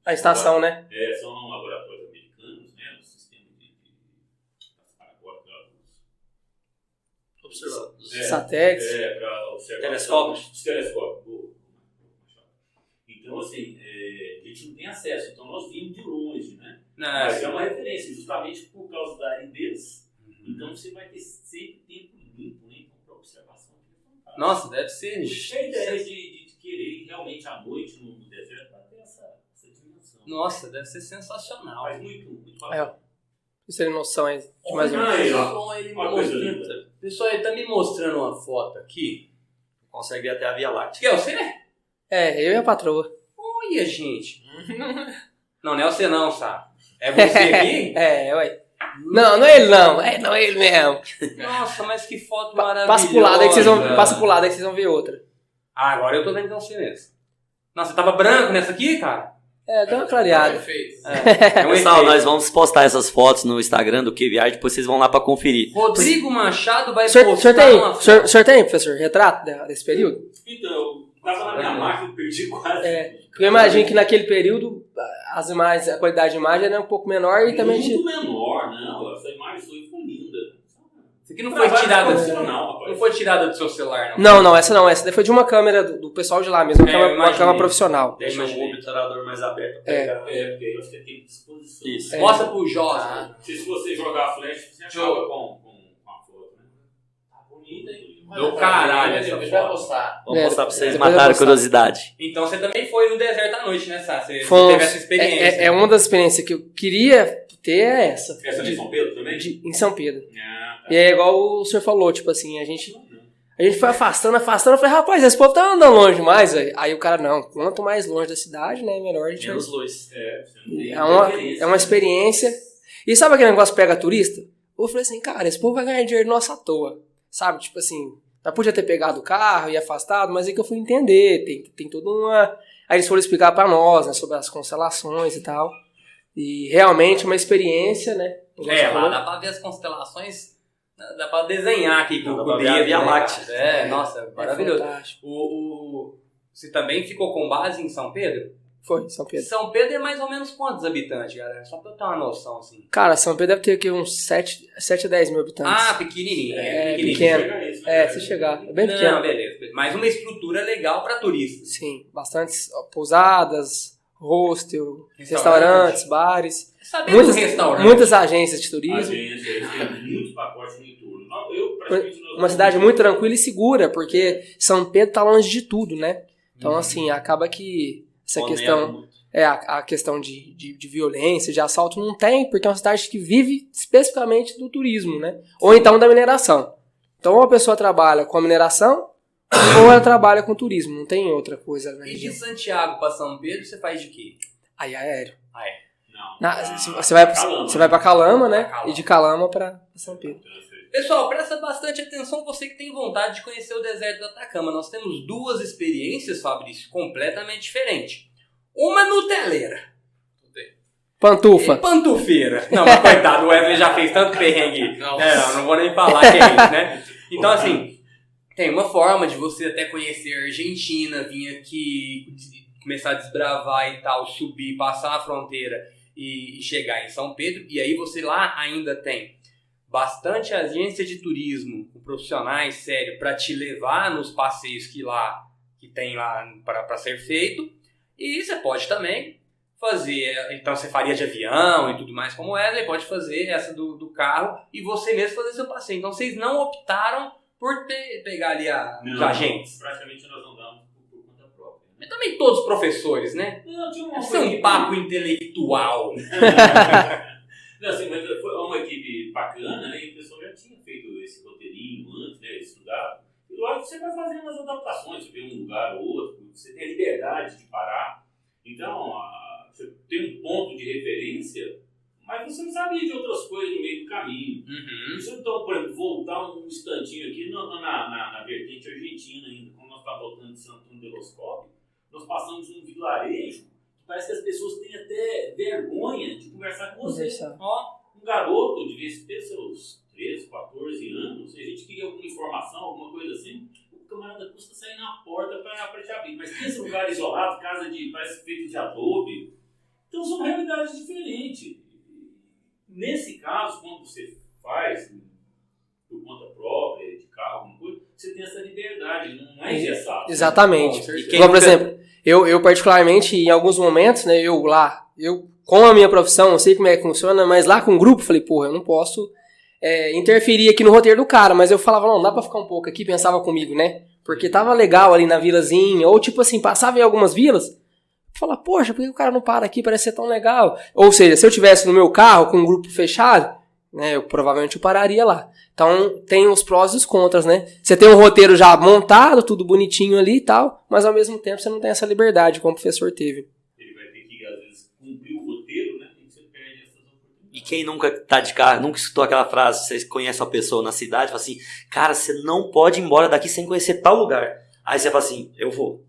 A estação, né? São laboratórios americanos, né? O sistema Observadores. Satélites. Para observar. Telescópios. Os telescópios. Então, assim, a gente não tem acesso, então nós vimos de longe, né? Mas é uma referência, justamente por causa da aridez. Então você vai ter sempre tempo limpo, né? Então, para observação. Nossa, deve ser. A ideia de querer ir realmente à noite no deserto para ter essa dimensão. Nossa, deve ser sensacional. Mas muito bacana. Vocês terem noção aí de mais ou menos. Aí, ó. Uma coisa linda. Pessoal, ele tá me mostrando uma foto aqui. Consegue ir até a Via Láctea. Que é você? Eu e a patroa. Olha, gente. Não é você não, sabe? É você aqui? Ué. Não é ele não. Não é ele mesmo. Nossa, mas que foto maravilhosa. Passa pro lado aí que vocês vão ver outra. Ah, agora eu tô vendo que não sei mesmo. Nossa, tava branco nessa aqui, cara? Deu uma clareada. É um Pessoal, efeito. nós vamos postar essas fotos no Instagram do Que Viagem, depois vocês vão lá pra conferir. Rodrigo Machado vai O senhor postar uma foto. tem, professor, retrato desse período? Então, eu tava na minha máquina, perdi quase. Porque eu imagino que naquele período as imagens, a qualidade de imagem era um pouco menor e também Muito menor, não. Essa imagem foi linda. Isso aqui não foi tirada profissional, não foi tirada do seu celular, Não, essa não. Essa daí foi de uma câmera do pessoal de lá mesmo, uma imaginei. câmera profissional. Deixa o obturador mais aberto. Porque eu acho que tem disposição. Isso. Mostra pro Josa. Se você jogar a flash, você acaba com a foto, né? Tá bonita, hein? Do caralho essa Vai foto. postar. Vamos mostrar pra vocês depois eu matar a vou postar. curiosidade. Então você também foi no deserto à noite, né, Sá? Você Fomos- teve essa experiência. É uma das experiências que eu queria ter é essa. Essa de São Pedro também? Em São Pedro. Ah, tá. E é igual o senhor falou, tipo assim, a gente foi afastando, eu falei, rapaz, esse povo tá andando longe demais, velho. Aí o cara, não, quanto mais longe da cidade, né, melhor a gente vai. Menos luz. Você não tem É uma experiência. E sabe aquele negócio que pega turista? Eu falei assim, cara, esse povo vai ganhar dinheiro nosso à toa. Sabe, tipo assim, eu podia ter pegado o carro e afastado, mas é que eu fui entender, tem toda uma... Aí eles foram explicar pra nós, né, sobre as constelações e tal. E realmente uma experiência, né? Lá dá pra ver as constelações, dá pra desenhar aqui com Dá o pra ver a dedo, Via né, Láctea. cara? Nossa, maravilhoso. Fantástico. Você também ficou com base em São Pedro? Foi, São Pedro. São Pedro é mais ou menos quantos habitantes, galera? Só pra eu ter uma noção, assim. Cara, São Pedro deve ter aqui uns 7 a 10 mil habitantes. Ah, pequenininho. pequeno. Chega isso, né? Se chegar. É bem pequeno. Não, beleza. Mas uma estrutura legal pra turistas. Sim, bastantes pousadas, hostel, Restaurante. restaurantes, bares. Sabendo do restaurante. Muitas agências de turismo. Agência, tem muitos pacotes no entorno. Eu, praticamente, Uma cidade muito tranquila e segura, porque São Pedro tá longe de tudo, né? Então, assim, acaba que essa questão... a questão de violência, de assalto, não tem, porque é uma cidade que vive especificamente do turismo, né? Ou então da mineração. Então, ou a pessoa trabalha com a mineração, ou ela trabalha com turismo, não tem outra coisa na E de região. Santiago pra São Pedro, você faz de quê? Aí, aéreo. Não. Você vai pra Calama, né? Pra Calama. E de Calama pra São Pedro. Pessoal, presta bastante atenção, você que tem vontade de conhecer o deserto do Atacama. Nós temos duas experiências, Fabrício, completamente diferentes. Uma nuteleira. Pantufa. E pantufeira. Não, mas coitado, o Wesley já fez tanto perrengue. Nossa. Não vou nem falar que é isso, né? Então, assim, tem uma forma de você até conhecer a Argentina, vir aqui, começar a desbravar e tal, subir, passar a fronteira e chegar em São Pedro. E aí você lá ainda tem bastante agência de turismo, com profissionais sérios, para te levar nos passeios que tem lá para ser feito. E você pode também fazer, então você faria de avião e tudo mais como Wesley, pode fazer essa do carro e você mesmo fazer seu passeio. Então vocês não optaram por pegar ali os agentes. Praticamente nós andamos por conta própria. Mas também todos os professores, né? Não, tinha Deve ser um papo intelectual. Não, assim, mas foi uma equipe bacana, né? E o pessoal já tinha feito esse roteirinho antes, né? Estudado. E lógico que você vai fazendo as adaptações, você vê um lugar ou outro, você tem a liberdade de parar. Então, você tem um ponto de referência, mas você não sabia de outras coisas no meio do caminho. Se eu, então, por exemplo, voltar um instantinho aqui na vertente argentina ainda, quando nós estávamos voltando de San Antônio de Los Cobos, nós passamos num vilarejo. Parece que as pessoas têm até vergonha de conversar com você. Um garoto, devia ter seus 13, 14 anos, se a gente queria alguma informação, alguma coisa assim, o camarada custa sair na porta para te abrir. Mas tem esse lugar isolado, casa parece feito de adobe. Então são realidades diferentes. Nesse caso, quando você faz por conta própria, de carro, alguma coisa, você tem essa liberdade, não é engessado. Exatamente. Bom, Igual, por exemplo, eu particularmente, em alguns momentos, né, eu com a minha profissão, eu sei como é que funciona, mas lá com o grupo, falei, porra, eu não posso interferir aqui no roteiro do cara, mas eu falava, não, dá pra ficar um pouco aqui, pensava comigo, né, porque tava legal ali na vilazinha, ou tipo assim, passava em algumas vilas, falava, poxa, por que o cara não para aqui, parece ser tão legal? Ou seja, se eu tivesse no meu carro com um grupo fechado, né, eu provavelmente pararia lá. Então, tem os prós e os contras, né? Você tem um roteiro já montado, tudo bonitinho ali e tal, mas ao mesmo tempo você não tem essa liberdade como o professor teve. Ele vai ter que, às vezes, cumprir o roteiro, né? E você perde essas oportunidades. E quem nunca tá de carro, nunca escutou aquela frase, você conhece uma pessoa na cidade, fala assim, cara, você não pode ir embora daqui sem conhecer tal lugar. Aí você fala assim, eu vou.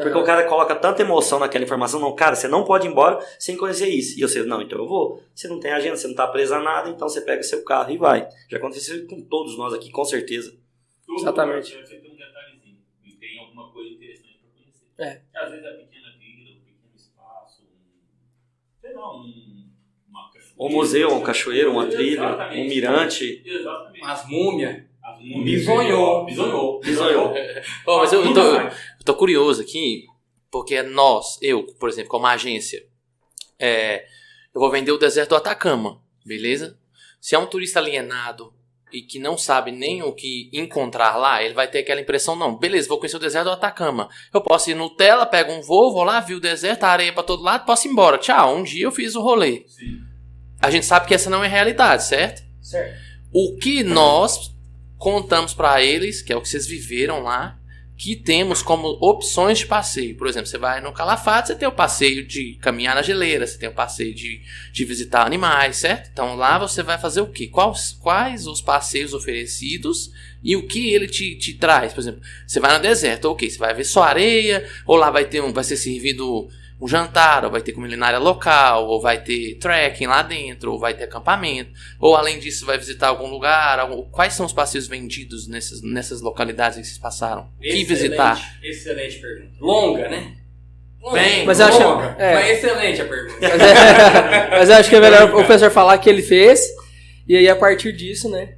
Porque o cara coloca tanta emoção naquela informação, não, cara, você não pode ir embora sem conhecer isso. E você, não, então eu vou. Você não tem agenda, você não tá preso a nada, então você pega o seu carro e vai. Já aconteceu com todos nós aqui, com certeza. Exatamente. Você tem um detalhezinho, e tem alguma coisa interessante para conhecer. Às vezes a pequena vila, um pequeno espaço, sei lá, uma cachoeira. Um museu, um cachoeiro, uma trilha, Exatamente. um mirante. Exatamente. As múmias. Bisonhou. Bom, mas eu tô curioso aqui, porque eu, por exemplo, como agência, eu vou vender o deserto do Atacama, beleza? Se é um turista alienado e que não sabe nem o que encontrar lá, ele vai ter aquela impressão, não, beleza, vou conhecer o deserto do Atacama. Eu posso ir no Tela, pego um voo lá, vi o deserto, a areia pra todo lado, posso ir embora. Tchau, um dia eu fiz o rolê. Sim. A gente sabe que essa não é realidade, certo? Certo. O que nós contamos pra eles, que é o que vocês viveram lá, que temos como opções de passeio. Por exemplo, você vai no Calafate, você tem o passeio de caminhar na geleira, você tem o passeio de visitar animais, certo? Então lá você vai fazer o quê? Quais os passeios oferecidos e o que ele te traz? Por exemplo, você vai no deserto, ok, você vai ver só areia, ou lá vai ser servido um jantar, ou vai ter culinária local, ou vai ter trekking lá dentro, ou vai ter acampamento, ou além disso vai visitar algum lugar. Quais são os passeios vendidos nessas localidades que vocês passaram? O que visitar? Excelente pergunta. Longa, né? Bem, Mas eu acho, longa, mas excelente a pergunta. mas eu acho que é melhor o professor falar que ele fez, e aí a partir disso, né?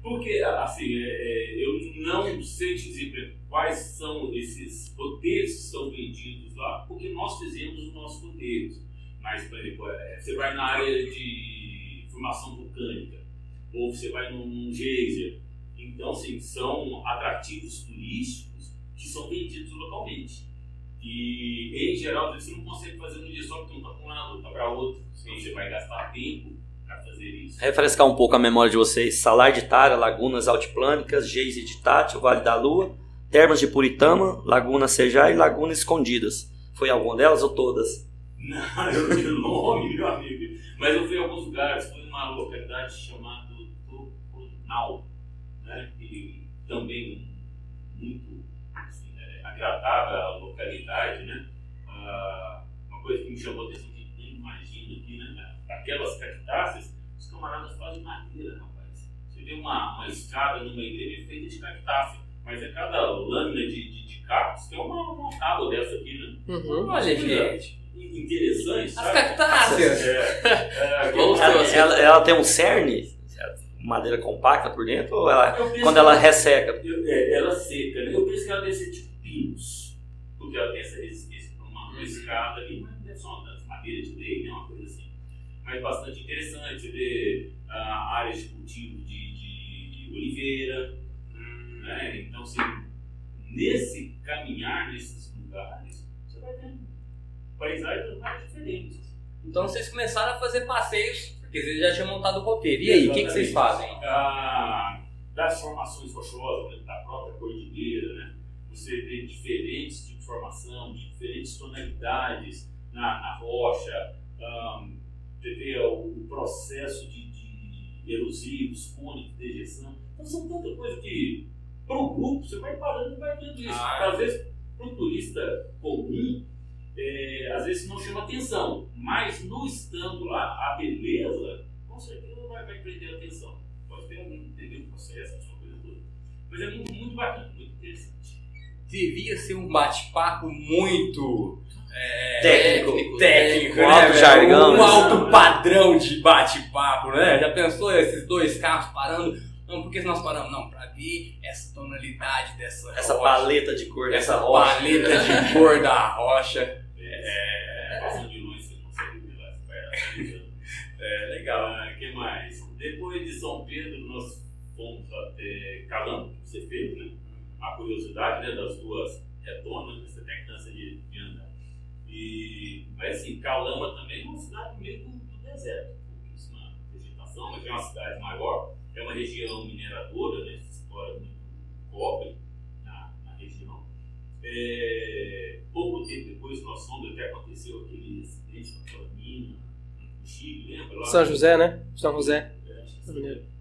Porque, assim, eu não sei dizer quais são esses roteiros que são vendidos lá, porque nós fizemos os nossos roteiros. Mas, por exemplo, você vai na área de formação vulcânica, ou você vai num geyser. Então, assim, são atrativos turísticos que são vendidos localmente. E, em geral, você não consegue fazer um dia só, porque um tá para um lado, outro tá para outro. Então, você vai gastar tempo para fazer isso. Refrescar um pouco a memória de vocês. Salar de Tara, Lagunas Altiplânicas, Geyser de Tati, o Vale da Lua, Termas de Puritama, Laguna Sejá e Lagunas Escondidas. Foi alguma delas ou todas? Não, eu não tenho nome, meu amigo. Mas eu fui em alguns lugares. Fui em uma localidade chamada Toconal, né? E também muito assim, agradável a localidade, né? Uma coisa que me chamou a atenção, que nem imagino aqui, né? Aquelas cactáceas, os camaradas fazem madeira, rapaz. Você vê uma escada numa igreja feita de cactácea, mas é cada lâmina de cactos tem uma tábua dessa aqui, né? Uhum. Olha, gente. Interessante, As sabe? cactáceas. Ela tem um cerne, madeira compacta por dentro, ou quando que ela resseca? Ela seca, né? Eu penso que ela deve ser tipo pinos, porque ela tem essa resistência para uma escada ali, mas deve ser uma madeira de lei, né? Uma coisa assim. Mas bastante interessante, você vê áreas de cultivo de oliveira, né? Então, assim, nesse caminhar nesses lugares, você vai vendo paisagens mais diferentes. Então vocês começaram a fazer passeios, porque vocês já tinham montado o roteiro. E aí, o que vocês fazem? Das formações rochosas, da própria cordilheira, né? Você vê diferentes tipos de formação, diferentes tonalidades na rocha. Você vê o processo de erosivos, cônicos, dejeção. Então são tanta coisa que, para o grupo, você vai parando e vai vendo isso. Às vezes, para o turista comum, às vezes não chama atenção, mas no estando lá, a beleza, com certeza vai prender a atenção. Pode ter entender o processo, essa coisa toda. Mas é muito, muito bacana, muito interessante. Devia ser um bate-papo muito Técnico, né, alto jargão. Um alto padrão de bate-papo, né? Já pensou esses dois carros parando? Não, por que nós paramos? Não, pra ver essa tonalidade dessa Essa rocha, paleta de cor dessa essa rocha. paleta de cor da rocha. Passando de longe, você consegue ver lá essa Legal. O que mais? Depois de São Pedro, nós fomos até Calama, que você fez, né? A curiosidade, né, das duas retonas, né? Você até cansa de andar. Mas assim, Calama também é uma cidade no meio do deserto, pouquíssima vegetação, mas é uma cidade maior, é uma região mineradora, né? Se explora muito cobre na região. Pouco tempo depois nós fomos, até aconteceu aquele acidente com aquela mina, no Chile, lembra? Lá São José, né? São José.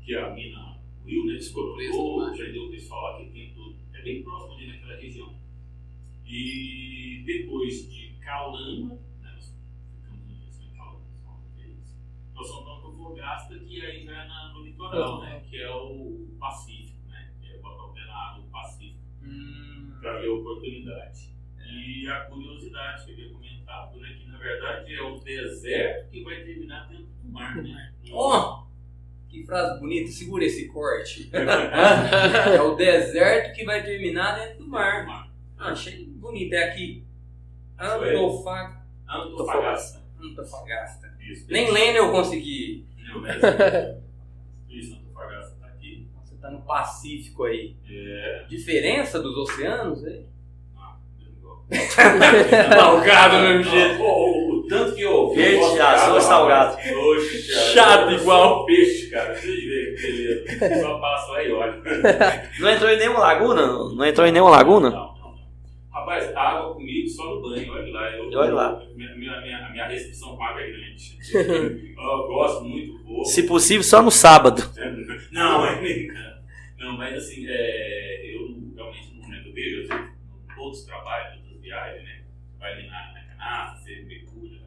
Que a mina, o Rio, né, escorregou, prendeu o pessoal lá que tem tudo. É bem próximo ali naquela região. E depois de Calama, né, nós ficamos em Calama, nós vamos para Antofagasta, que aí já é no litoral, né, que é o Pacífico, né, que é botar o pé na água do Pacífico, para ver a oportunidade. E a curiosidade que eu havia comentado, né, que na verdade é o deserto que vai terminar dentro do mar, né? Ó, que frase bonita, segura esse corte. É o deserto que vai terminar dentro do mar. Achei bonito, é aqui. Antofagasta. Antofagasta. Isso. Nem lendo eu consegui. Não, mas isso, Antofagasta tá aqui. Você tá no Pacífico aí. É. Diferença dos oceanos aí? Mesmo igual. Salgado do mesmo jeito. O tanto que eu Verde, azul e salgado. Oxe, cara. Chato igual. Só peixe, cara. Vocês veem que beleza. Só passa aí, olha. Não entrou em nenhuma laguna? Não entrou em nenhuma laguna? Não. Rapaz, água comigo só no banho, olha lá. Olha lá. Minha restrição com água é grande. Eu gosto muito pouco. Se possível, só no sábado. Não, não, mas assim, eu realmente não lembro. Eu vejo assim, outros trabalhos, outras viagens, né? Vai ali na canastra, você mergulha,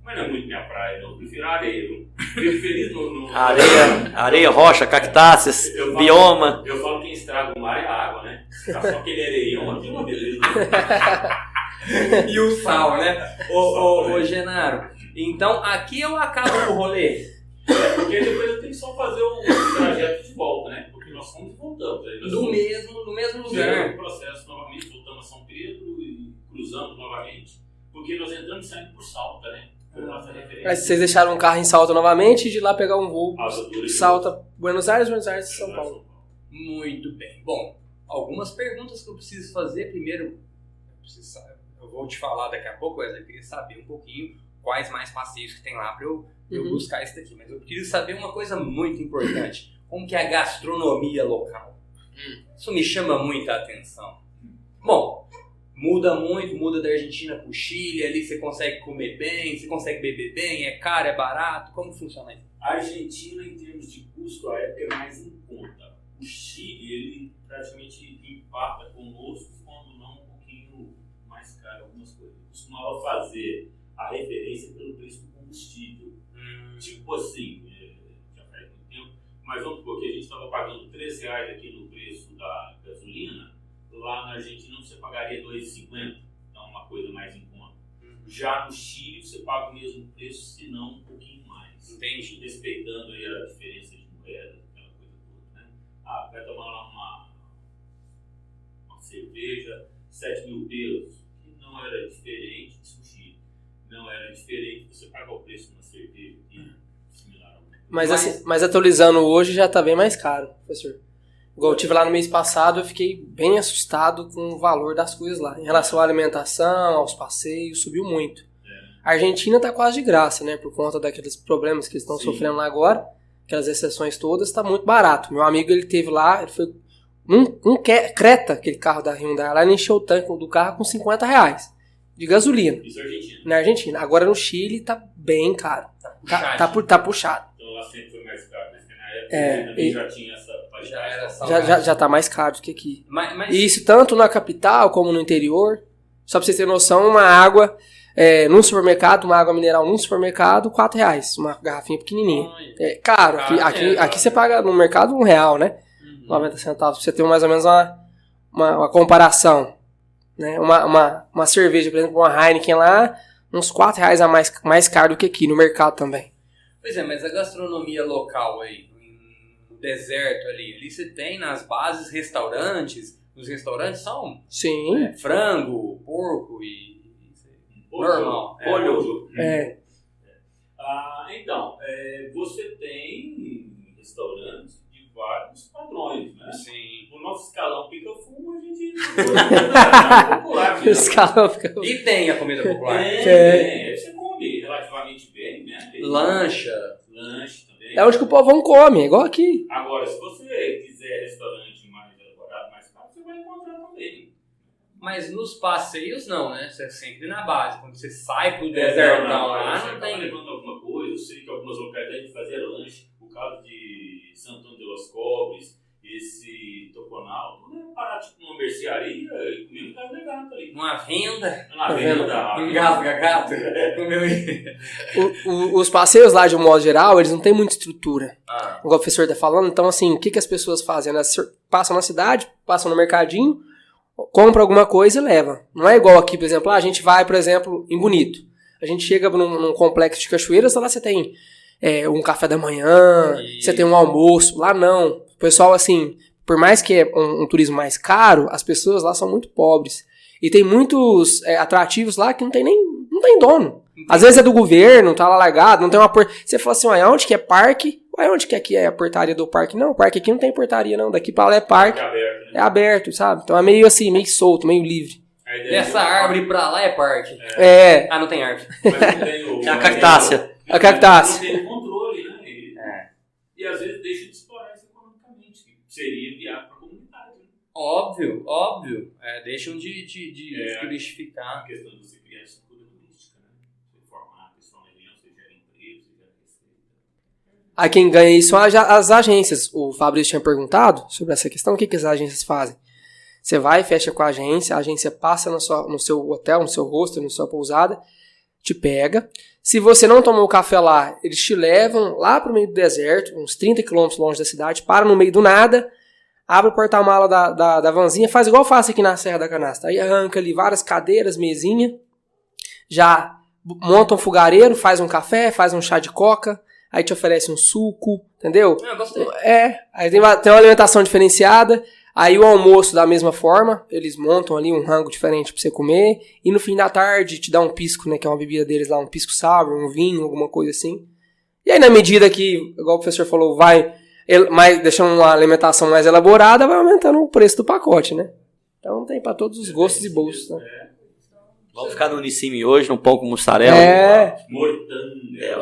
mas não é muito minha praia, não. Eu prefiro a areia. Eu fico feliz no. Areia, rocha, cactáceas, bioma. Eu falo que quem estraga o mar é a água, né? Tá só aquele areião aqui, uma beleza. E o sal, né? Ô, Genaro, então aqui eu acabo o rolê. Porque depois eu tenho que só fazer o trajeto de volta, né? Porque nós fomos e voltamos. Aí nós Do mesmo lugar. o processo novamente, voltamos a São Pedro e cruzamos novamente. Porque nós entramos e saímos por Salta, né? Foi nossa referência. Aí vocês deixaram um carro em Salta novamente e de lá pegar um voo. Salta, Salta, Buenos Aires, São Paulo. Muito bem. Bom, algumas perguntas que eu preciso fazer. Primeiro, eu vou te falar daqui a pouco, Wesley, eu queria saber um pouquinho quais mais passeios que tem lá para eu buscar isso daqui. Mas eu queria saber uma coisa muito importante. Como que é a gastronomia local? Isso me chama muita atenção. Bom, muda muito, muda da Argentina para o Chile, ali você consegue comer bem, você consegue beber bem, é caro, é barato, como funciona isso? A Argentina, em termos de custo, a época é mais em conta. O Chile, ele praticamente empata conosco, quando não um pouquinho mais caro algumas coisas. Eu costumava fazer a referência pelo preço do combustível. Tipo assim, já faz muito tempo, mas vamos supor que a gente estava pagando R$3 aqui no preço da gasolina, lá na Argentina você pagaria R$2,50, então uma coisa mais em conta. Já no Chile você paga o mesmo preço, se não um pouquinho mais. Entendi. Respeitando aí a diferença de moedas, aquela coisa toda, né? Vai tomar lá uma cerveja, 7.000 pesos, que não era diferente de sushi. Não era diferente você pagar o preço de uma cerveja aqui, similar a uma. Mas atualizando hoje já tá bem mais caro, professor. Igual eu estive lá no mês passado, eu fiquei bem assustado com o valor das coisas lá. Em relação à alimentação, aos passeios, subiu muito. A Argentina tá quase de graça, né? Por conta daqueles problemas que eles estão sofrendo lá agora. Aquelas exceções todas, tá muito barato. Meu amigo, ele teve lá, ele foi Creta, aquele carro da Hyundai lá, ele encheu o tanque do carro com R$50 de gasolina. Isso é Argentina. Na Argentina. Agora no Chile tá bem caro. Tá puxado. Então lá sempre foi mais caro, mas na época também já tinha essa Já tá mais caro do que aqui. Mas... E isso tanto na capital como no interior. Só pra vocês terem noção, uma água num supermercado, uma água mineral num supermercado, R$4. Uma garrafinha pequenininha. É caro. Aqui você paga no mercado R$1, né? 90 centavos. Pra você ter mais ou menos uma comparação. Né? Uma cerveja, por exemplo, uma Heineken lá, uns R$4 a mais caro do que aqui no mercado também. Pois é, mas a gastronomia local aí, no deserto ali você tem nas bases restaurantes. Os restaurantes são Sim. Frango, porco e normal. Polho. Então, você tem restaurantes de vários padrões, né? Sim. O nosso escalão pica-fumo, a gente é popular mesmo. E tem a comida popular? Tem. Você come relativamente bem, né? Lanche também. É onde que o povão come, igual aqui. Agora, se você quiser restaurante mais elaborado, mais caro, você vai encontrar também. Mas nos passeios não, né? Você é sempre na base. Quando você sai pro desertão lá, você não tem... levando alguma pobres, esse toconal, tudo é parar tipo numa mercearia e comer um cara de gato ali. Uma venda. Na venda. Engasga gato. Os passeios lá, de um modo geral, eles não têm muita estrutura. Ah, Igual o professor tá falando. Então, assim, o que as pessoas fazem? Elas passam na cidade, passam no mercadinho, compram alguma coisa e levam. Não é igual aqui, por exemplo, a gente vai, por exemplo, em Bonito. A gente chega num complexo de cachoeiras, lá você tem um café da manhã, você tem um almoço. Lá não. O pessoal, assim, por mais que é um turismo mais caro, as pessoas lá são muito pobres. E tem muitos atrativos lá que não tem dono. Às vezes é do governo, tá lá largado, não tem uma Você fala assim, onde que é parque? Onde que aqui é a portaria do parque? Não, o parque aqui não tem portaria, não. Daqui pra lá é parque. Aberto, né? É aberto, sabe? Então é meio assim, meio solto, meio livre. dessa árvore pra lá é parque. Ah, não tem árvore. Mas não tem o... É a cactácea. A cactácea. Não tem o controle, né? E às vezes deixa de explorar isso economicamente, que seria viável para a comunidade. Né? Óbvio. Deixam de turistificar. A questão de você criar estrutura turística, né? Você formar a pessoa na região, você gera emprego, você gera receita. Aí quem ganha isso são as agências. O Fabrício tinha perguntado sobre essa questão. O que as agências fazem? Você vai, fecha com a agência passa no seu hotel, no seu hostel, na sua pousada, te pega. Se você não tomou café lá, eles te levam lá pro meio do deserto, uns 30 quilômetros longe da cidade, para no meio do nada, abre o porta-mala da vanzinha, faz igual eu faço aqui na Serra da Canastra. Aí arranca ali várias cadeiras, mesinha, já monta um fogareiro, faz um café, faz um chá de coca, aí te oferece um suco, entendeu? Eu gostei. Aí tem uma alimentação diferenciada. Aí o almoço da mesma forma, eles montam ali um rango diferente pra você comer, e no fim da tarde te dá um pisco, né, que é uma bebida deles lá, um pisco sour, um vinho, alguma coisa assim. E aí na medida que, igual o professor falou, vai deixando uma alimentação mais elaborada, vai aumentando o preço do pacote, né? Então tem pra todos os gostos e bolsos, né? Vamos ficar no Unicime hoje, no pão com mussarela. Mortandela.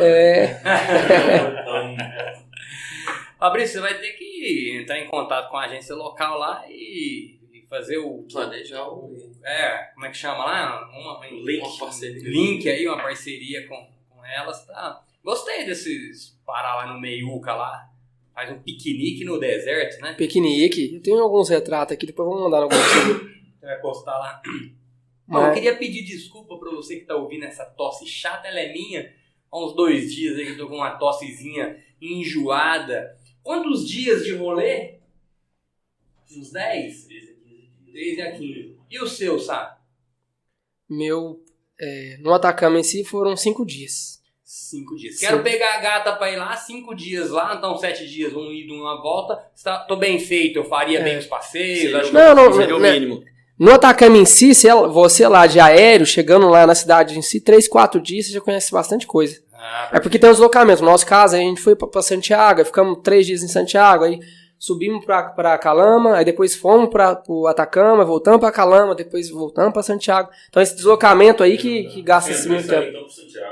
Fabrício, você vai ter que entrar em contato com a agência local lá e fazer o... Planejar o... como é que chama lá? Uma parceria. Link aí, uma parceria com elas. Tá? Gostei desses parar lá no Meiuca lá. Faz um piquenique no deserto, né? Piquenique. Eu tenho alguns retratos aqui, depois vamos mandar alguns. Você vai postar lá. Bom, eu queria pedir desculpa pra você que tá ouvindo essa tosse chata. Ela é minha. Há uns 2 dias aí que eu tô com uma tossezinha enjoada. Quantos dias de rolê? Uns 10? 13 a 15. E o seu, sabe? Meu, no Atacama em si foram 5 dias. 5 dias. Sim. Quero pegar a gata pra ir lá, 5 dias lá, então 7 dias, um ida, uma volta. Tô bem feito, eu faria bem os passeios. Acho que Seria o mínimo. No Atacama em si, você lá de aéreo, chegando lá na cidade em si, 3, 4 dias, você já conhece bastante coisa. É porque tem os deslocamentos. No nosso caso, a gente foi pra Santiago, aí ficamos 3 dias em Santiago, aí subimos pra Calama, aí depois fomos pro Atacama, voltamos pra Calama, depois voltamos pra Santiago. Então esse deslocamento aí que gasta esse muito tempo.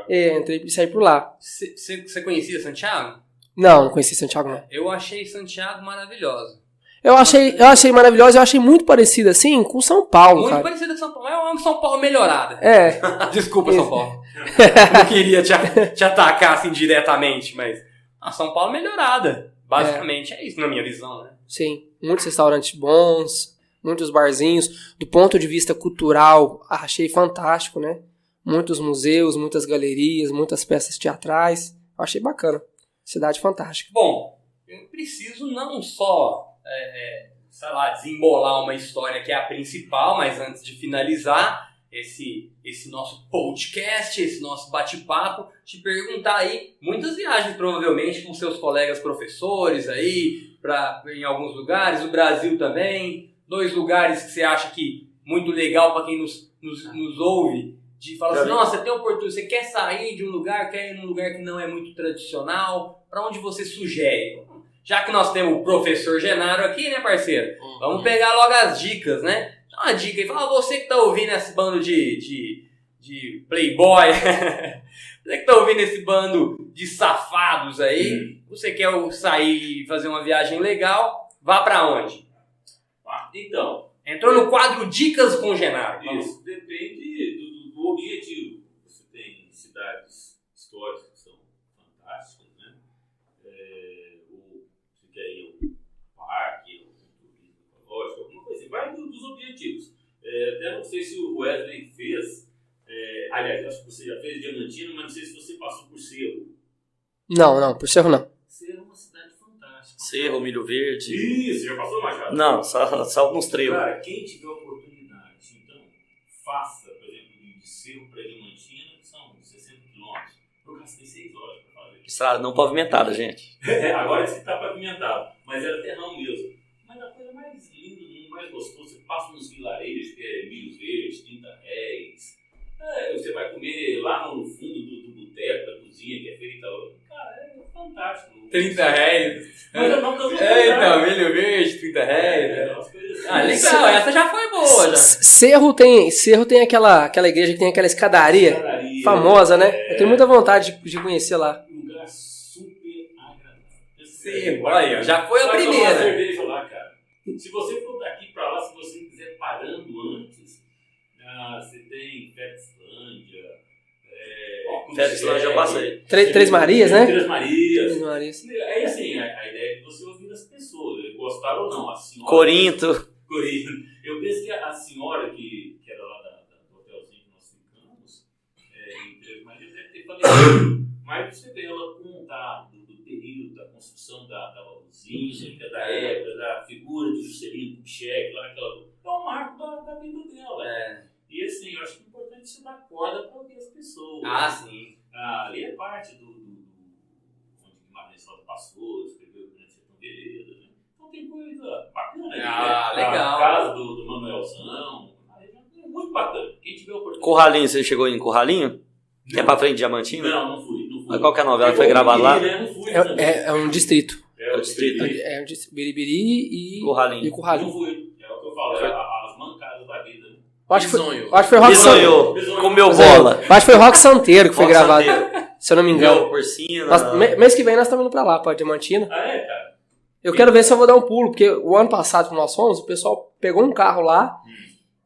Entrei e saí por lá. Você conhecia Santiago? Não conheci Santiago não. Eu achei Santiago maravilhosa. Eu achei maravilhosa, eu achei muito parecido assim com São Paulo, muito cara. parecido com São Paulo. É uma São Paulo melhorada. Desculpa, São Paulo. Não queria te atacar assim diretamente, mas a São Paulo melhorada. Basicamente é isso, na minha visão, né? Sim, muitos restaurantes bons, muitos barzinhos. Do ponto de vista cultural, achei fantástico, né? Muitos museus, muitas galerias, muitas peças teatrais. Eu achei bacana. Cidade fantástica. Bom, eu preciso não só, desembolar uma história que é a principal, mas antes de finalizar esse nosso podcast, esse nosso bate-papo, te perguntar aí, muitas viagens provavelmente com seus colegas professores aí, em alguns lugares, o Brasil também, 2 lugares que você acha que muito legal para quem nos ouve, de falar assim, nossa, tem oportunidade, você quer sair de um lugar, quer ir num lugar que não é muito tradicional, para onde você sugere? Já que nós temos o professor Genaro aqui, né, parceiro? Vamos pegar logo as dicas, né? Dá uma dica aí, fala, você que tá ouvindo esse bando de playboy, você que tá ouvindo esse bando de safados aí, você quer sair e fazer uma viagem legal, vá pra onde? Então, entrou no quadro Dicas com Genaro. Isso depende do objetivo. Você tem cidades históricas que são fantásticas, né? Ou você quer ir não sei se o Wesley fez, aliás, acho que você já fez Diamantina, mas não sei se você passou por Cerro. Não, por Cerro não. Cerro é uma cidade fantástica. Cerro, Milho Verde. Isso, já passou, Machado? Não, só alguns treinos. Cara, quem tiver oportunidade, então, faça, por exemplo, de Cerro para Diamantina, que são 60 quilômetros. Eu gastei 6 horas para fazer. Estrada não pavimentada, gente. Agora esse está pavimentado, mas era terrão mesmo. Mas a coisa mais linda, mais gostosa, você passa nos vilarejos, que é Milho Verde, 30 réis. Você vai comer lá no fundo do boteco, da cozinha, que é feita. Cara, é fantástico. 30 réis. Mas eu não tô Então, milho verde, 30 réis. umas coisas assim. Ah, legal, essa já foi boa, já. Cerro tem aquela igreja que tem aquela escadaria famosa, né? Eu tenho muita vontade de conhecer lá. Um lugar super agradável. Cerro, olha, já foi a Vai tomar uma primeira. cerveja lá, cara. Se você for daqui pra lá, se você quiser parando antes, você tem Félixlândia. Félixlândia eu passei. Três Marias, né? Três Marias. Três Marias. É assim, a ideia é que você ouvir as pessoas, gostaram ou não. A senhora, Corinto. Eu penso que a senhora que era lá do hotelzinho que nós ficamos, em Três Marias, deve ter falecido. Mas você vê ela contar do período da construção da usina, que é da época, da figura de Juscelino Kubitschek, lá aquela. É um marco da vida dela. E assim, eu acho que é importante você dar corda para ouvir as pessoas. Ah, sim. Ali é parte do onde Guimarães Rosa passou, escreveu o Grande Sertão Veredas, né? Então tem coisa bacana aí. Ah, legal. A casa do Manuelzão, é muito bacana. Quem tiver oportunidade. Curralinho, você chegou em Curralinho? Que é pra frente de Diamantina? Não fui. Mas qual que é a novela que foi gravada lá? Né? Não fui, É um distrito. É o distrito. É um distrito. Biribiri e Curralinho. Curralinho. Não fui. É o que eu falo, é as mancadas da vida. Né? Acho que Bisonho. foi Rock Santeiro. Bisonhou. Comeu bola. Acho que foi Rock Santeiro que foi Rock gravado, Santeiro. se eu não me engano. Porcina. Mês que vem nós estamos indo pra lá, pra Diamantina. Ah, é, cara? Eu quero ver se eu vou dar um pulo, porque o ano passado que nós fomos, o pessoal pegou um carro lá.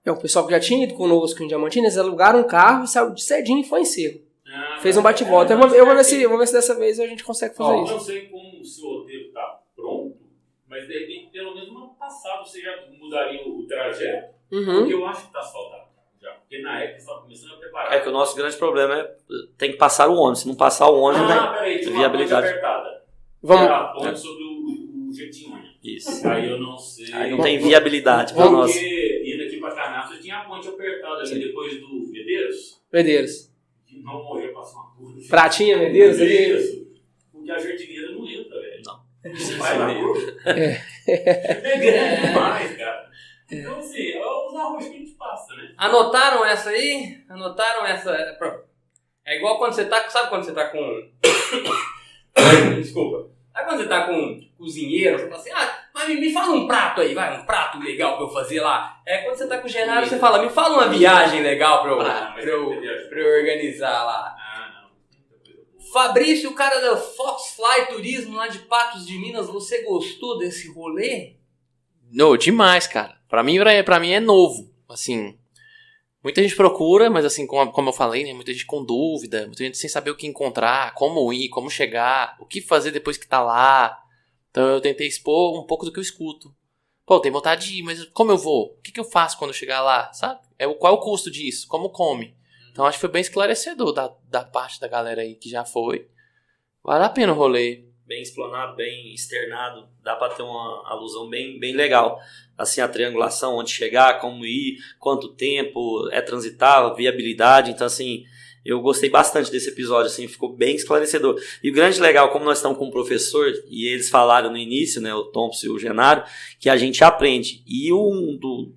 É um pessoal que já tinha ido conosco em Diamantina, eles alugaram um carro e saiu de cedinho e foi em Cerro. Fez um bate-volta. Eu vou ver se dessa vez a gente consegue fazer Eu isso. não sei como o seu roteiro está pronto, mas de repente, pelo menos no ano passado, você já mudaria o trajeto, porque eu acho que está asfaltado já. Porque na época você estava começando a preparar. É que o nosso grande problema é tem que passar o ônibus. Se não passar o ônibus, peraí, tinha uma viabilidade. ponte apertada. Vamos. Era a ponte sobre o Jequitinhonha. Isso. Aí eu não sei. Aí não tem viabilidade pra nós. Porque indo aqui para Canastra tinha a ponte apertada ali depois do Medeiros. Medeiros. De não morrer, passar uma curva. Pratinha, Medeiros ali. Isso. Porque a jardineira não entra, velho. Não. Vai na curva. É grande demais, cara. Então, assim, é os arroz que a gente passa, né? Anotaram essa aí? Anotaram essa? É igual quando você tá... Sabe quando você tá com... Desculpa. Sabe quando você tá com um cozinheiro, você fala assim, mas me fala um prato aí, vai, um prato legal pra eu fazer lá. É quando você tá com o Genaro, você fala, me fala uma viagem legal pra eu organizar lá. Fabrício, o cara da Foxfly Turismo lá de Patos de Minas, você gostou desse rolê? Não, demais, cara. Pra mim é novo. Assim, muita gente procura, mas assim, como eu falei, né? Muita gente com dúvida, muita gente sem saber o que encontrar, como ir, como chegar, o que fazer depois que tá lá. Então eu tentei expor um pouco do que eu escuto. Pô, tem vontade de ir, mas como eu vou? O que eu faço quando eu chegar lá, sabe? Qual é o custo disso? Como come? Então acho que foi bem esclarecedor da parte da galera aí que já foi. Vale a pena o rolê. Bem explanado, bem externado, dá para ter uma alusão bem legal. Assim, a triangulação, onde chegar, como ir, quanto tempo é transitável, viabilidade. Então, assim, eu gostei bastante desse episódio, assim, ficou bem esclarecedor. E o grande legal, como nós estamos com um professor, e eles falaram no início, né, o Thompson e o Genaro, que a gente aprende. E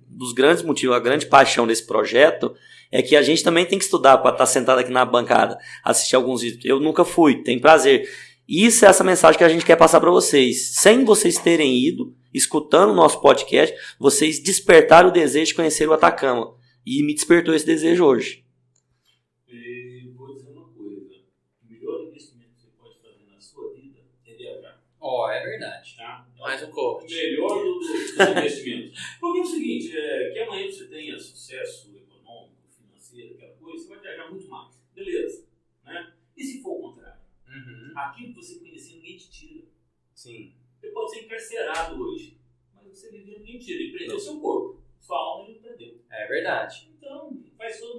dos grandes motivos, a grande paixão desse projeto é que a gente também tem que estudar para estar sentado aqui na bancada, assistir alguns vídeos. Eu nunca fui, tem prazer. Isso é essa mensagem que a gente quer passar para vocês. Sem vocês terem ido, escutando o nosso podcast, vocês despertaram o desejo de conhecer o Atacama. E me despertou esse desejo hoje. E vou dizer uma coisa. O melhor investimento que você pode fazer na sua vida é viajar. É verdade. Tá? Mais um O corte. melhor dos investimentos. Porque é o seguinte, que amanhã você tenha sucesso econômico, financeiro, aquela coisa, você vai viajar muito mais. Beleza. Né? E se for o contrário? Aquilo que você conhecia, ninguém te tira. Sim. Você pode ser encarcerado hoje, mas você viveu, ninguém tira. Ele prendeu seu corpo. Sua alma ele prendeu. É verdade.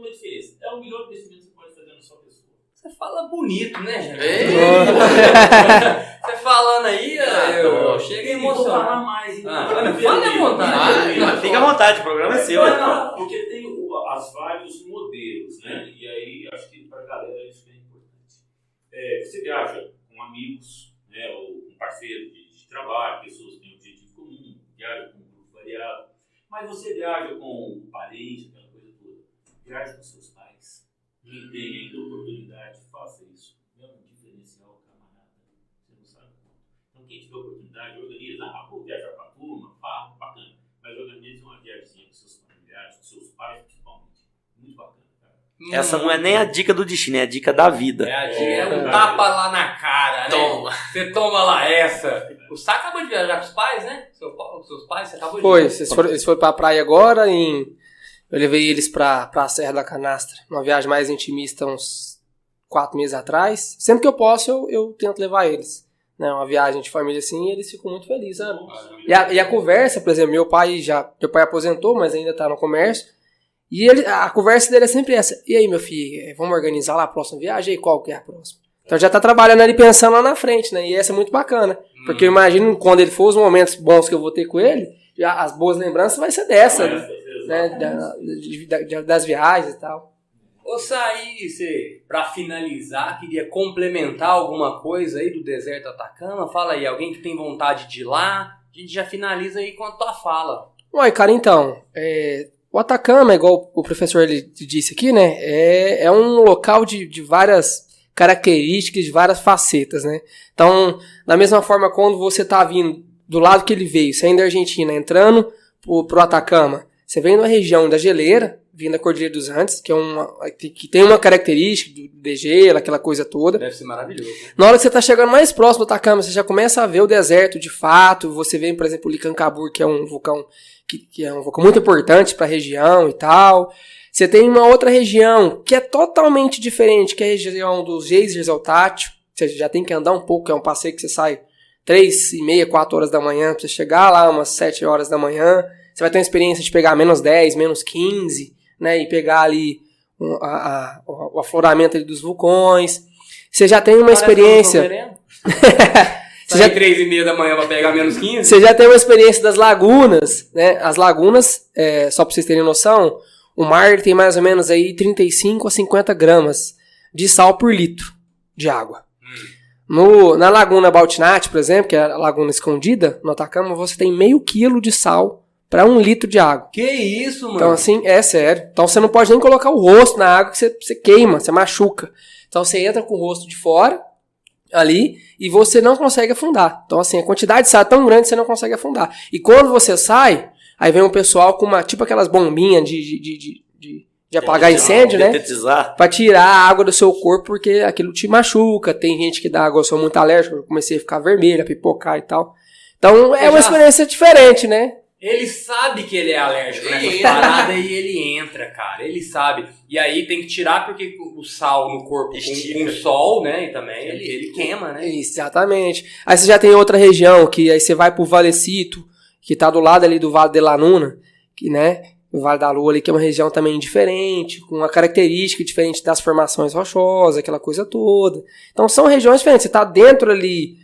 uma diferença. É o melhor investimento que você pode fazer na sua pessoa. Você fala bonito, né, gente? Ei. Você falando aí, eu chego Eu vou falar emocionado. mais. Fale à vontade. Mas fica à vontade, o programa é seu. Não, porque tem as vários modelos, né? E aí, acho que para a galera isso é importante. Você viaja com amigos, né? Ou com parceiros de trabalho, pessoas que têm objetivo comum, viaja com um grupo variado. Mas você viaja com um parente, aquela coisa toda. Viaja com seus pais. Quem tem ainda oportunidade, faça isso. É um diferencial, camarada. Você não sabe como. Então, quem tiver oportunidade, organiza. Vou viajar com a turma, bacana. Mas organize uma viagem com seus familiares, com seus pais, principalmente. Muito bacana, cara. Essa não é nem a dica do destino, é a dica da vida. É um tapa lá na cara, né? Toma. Você toma lá essa. O Sá acabou de viajar com os pais, né? Seus pais, você acabou de Foi, viajar. eles foram pra praia agora, eu levei eles pra Serra da Canastra, uma viagem mais intimista uns 4 meses atrás. Sempre que eu posso, eu tento levar eles. Né? Uma viagem de família assim, e eles ficam muito felizes, sabe? E a conversa, por exemplo, meu pai aposentou, mas ainda tá no comércio. E a conversa dele é sempre essa. E aí, meu filho, vamos organizar lá a próxima viagem? E qual que é a próxima? Então já tá trabalhando ali pensando lá na frente, né? E essa é muito bacana. Porque eu imagino quando ele for os momentos bons que eu vou ter com ele, já as boas lembranças vai ser dessa, né? Das viagens e tal. Ô Saí, pra finalizar, queria complementar alguma coisa aí do deserto Atacama? Fala aí, alguém que tem vontade de ir lá? A gente já finaliza aí com a tua fala. Ué, cara, então, o Atacama, igual o professor ele disse aqui, né? É um local de várias características, de várias facetas, né? Então, da mesma forma, quando você tá vindo do lado que ele veio, saindo da Argentina, entrando pro Atacama, você vem na região da geleira, vindo da Cordilheira dos Andes, que tem uma característica de gelo, aquela coisa toda. Deve ser maravilhoso. Né? Na hora que você tá chegando mais próximo do Atacama, você já começa a ver o deserto de fato. Você vê, por exemplo, o Licancabur, que é um vulcão que é um vulcão muito importante para a região e tal. Você tem uma outra região que é totalmente diferente, que é a região dos geysers Altátil. Você já tem que andar um pouco, é um passeio que você sai 3h30, 4 horas da manhã, pra você chegar lá umas 7 horas da manhã. Você vai ter uma experiência de pegar menos 10, menos 15, né, e pegar ali o afloramento ali dos vulcões. Você já tem uma experiência... Você já 3h30 da manhã pra pegar menos 15? Você já tem uma experiência das lagunas, né? As lagunas, só pra vocês terem noção, o mar tem mais ou menos aí 35 a 50 gramas de sal por litro de água. Na Laguna Baltinate, por exemplo, que é a laguna escondida, no Atacama, você tem meio quilo de sal para 1 litro de água. Que isso, mano? Então, assim, é sério. Então, você não pode nem colocar o rosto na água que você queima, você machuca. Então, você entra com o rosto de fora, ali, e você não consegue afundar. Então, assim, a quantidade de sal é tão grande que você não consegue afundar. E quando você sai, aí vem um pessoal com tipo aquelas bombinhas de apagar incêndio, né? Pra tirar a água do seu corpo, porque aquilo te machuca. Tem gente que dá água, eu sou muito alérgico, eu comecei a ficar vermelha, pipocar e tal. Então, é uma experiência diferente, né? Ele sabe que ele é alérgico nessas paradas e ele entra, cara. Ele sabe. E aí tem que tirar porque o sal no corpo com o sol, né? E também ele queima, né? Exatamente. Aí você já tem outra região, que aí você vai pro Valecito, que tá do lado ali do Vale de la Luna, que, né? O Vale da Lua ali, que é uma região também diferente, com uma característica diferente das formações rochosas, aquela coisa toda. Então são regiões diferentes. Você tá dentro ali,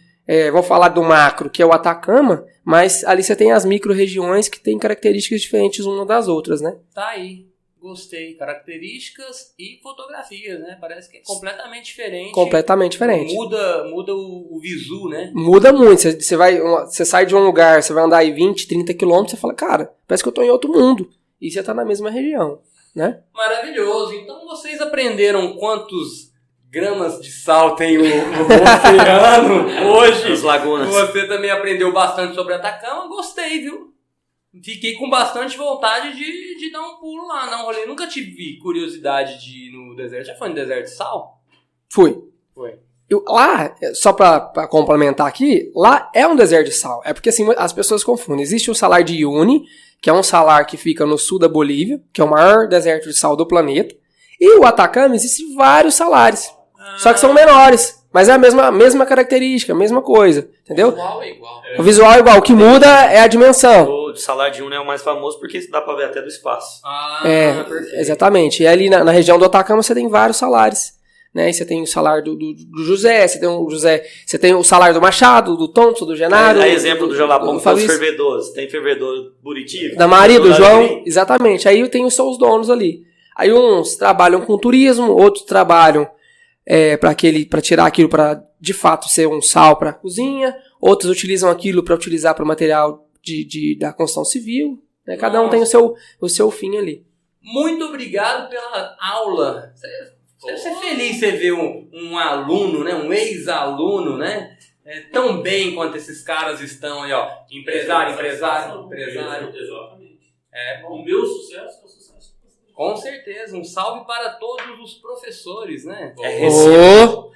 vou falar do macro, que é o Atacama, mas ali você tem as micro-regiões que têm características diferentes umas das outras, né? Tá aí. Gostei. Características e fotografias, né? Parece que é completamente diferente. Completamente diferente. Muda o visu, né? Muda muito. Você sai de um lugar, você vai andar aí 20, 30 quilômetros, você fala, cara, parece que eu tô em outro mundo. E você tá na mesma região, né? Maravilhoso. Então vocês aprenderam quantos gramas de sal tem o oceano hoje? As lagunas. Você também aprendeu bastante sobre Atacama. Gostei, viu? Fiquei com bastante vontade de dar um pulo lá, dar um rolê. Nunca tive curiosidade de ir no deserto. Já foi no deserto de sal? Fui. Foi. Lá, só pra complementar aqui, lá é um deserto de sal. É porque assim, as pessoas confundem. Existe o salar de Uyuni, que é um salar que fica no sul da Bolívia, que é o maior deserto de sal do planeta. E o Atacama, existem vários salares. Só que são menores. Mas é a mesma característica, a mesma coisa. Entendeu? O visual é igual. O visual é igual. O que muda é a dimensão. o salário de Una é o mais famoso porque dá pra ver até do espaço. Perfeito. Exatamente. E ali na região do Atacama você tem vários salários. Né? E você tem o salário do José, você tem o salário do Machado, do Thompson, do Genaro. Exemplo do Jalapão, que os fervedores. Tem fervedor Buriti. Da Maria, do João. Exatamente. Aí tem os seus donos ali. Aí uns trabalham com turismo, outros trabalham para tirar aquilo para de fato ser um sal para a cozinha, outros utilizam aquilo para utilizar para material da construção civil. Né? Cada um tem o seu fim ali. Muito obrigado pela aula. Deve ser feliz você ver um aluno, né, um ex-aluno, né, tão bem quanto esses caras estão aí, ó. Empresário. Exatamente. O meu sucesso é o sucesso. Com certeza. Um salve para todos os professores, né? Obrigado.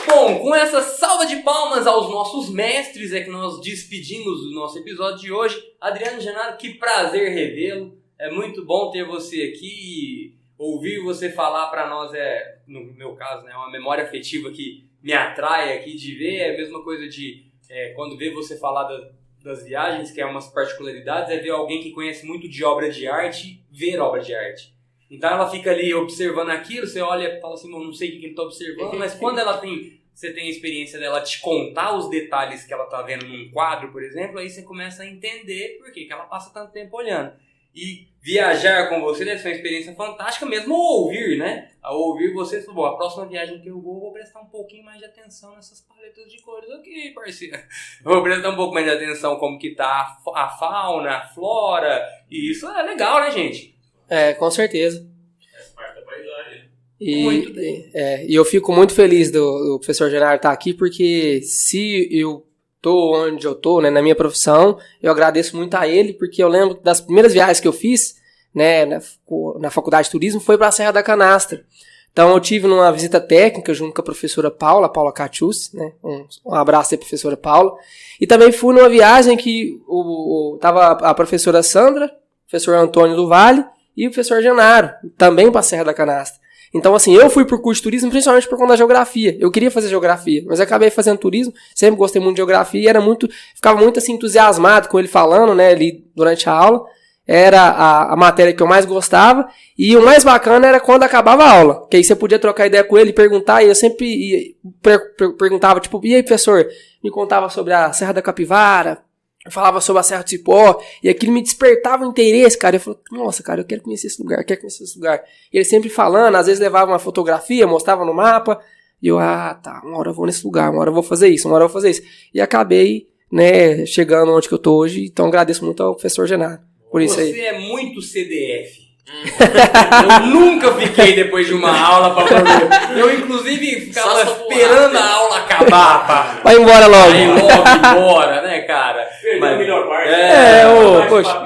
Bom, com essa salva de palmas aos nossos mestres é que nós despedimos do nosso episódio de hoje. Adriano Genaro, que prazer revê-lo. É muito bom ter você aqui e ouvir você falar para nós no meu caso, né, uma memória afetiva que me atrai aqui de ver. É a mesma coisa de quando vê você falar das viagens, que é umas particularidades, é ver alguém que conhece muito de obra de arte, ver obra de arte. Então ela fica ali observando aquilo, você olha e fala assim, não sei o que ele está observando, mas quando você tem a experiência dela te contar os detalhes que ela está vendo num quadro, por exemplo, aí você começa a entender por que ela passa tanto tempo olhando. E viajar com você deve ser uma experiência fantástica, mesmo ao ouvir, né? Ao ouvir você, bom, a próxima viagem que eu vou prestar um pouquinho mais de atenção nessas paletas de cores aqui, parceiro. Vou prestar um pouco mais de atenção como que tá a fauna, a flora, e isso é legal, né, gente? Com certeza. Faz parte da paisagem. Muito bem. E eu fico muito feliz do professor Genaro estar aqui, porque se eu tô onde eu tô, né, na minha profissão, eu agradeço muito a ele, porque eu lembro das primeiras viagens que eu fiz, né, na faculdade de turismo, foi para a Serra da Canastra. Então eu tive numa visita técnica junto com a professora Paula Catius, né, um abraço aí, professora Paula, e também fui numa viagem que tava a professora Sandra, o professor Antônio do Vale e o professor Genaro, também para a Serra da Canastra. Então, assim, eu fui por curso de turismo principalmente por conta da geografia. Eu queria fazer geografia, mas acabei fazendo turismo, sempre gostei muito de geografia e ficava muito, assim, entusiasmado com ele falando, né, ali durante a aula. Era a matéria que eu mais gostava e o mais bacana era quando acabava a aula, que aí você podia trocar ideia com ele e perguntar, e eu sempre perguntava, tipo, e aí, professor? Me contava sobre a Serra da Capivara, eu falava sobre a Serra do Cipó, e aquilo me despertava o interesse, cara. Eu falei, nossa, cara, eu quero conhecer esse lugar, E ele sempre falando, às vezes levava uma fotografia, mostrava no mapa, e eu, tá, uma hora eu vou nesse lugar, uma hora eu vou fazer isso, uma hora eu vou fazer isso. E acabei, né, chegando onde que eu tô hoje, então agradeço muito ao professor Genaro por isso aí. Você é muito CDF. Eu nunca fiquei depois de uma aula pra dormir. Eu, inclusive, ficava esperando a aula acabar, pá. Vai embora logo. Vai logo embora, né, cara? Perdeu a melhor parte. Poxa.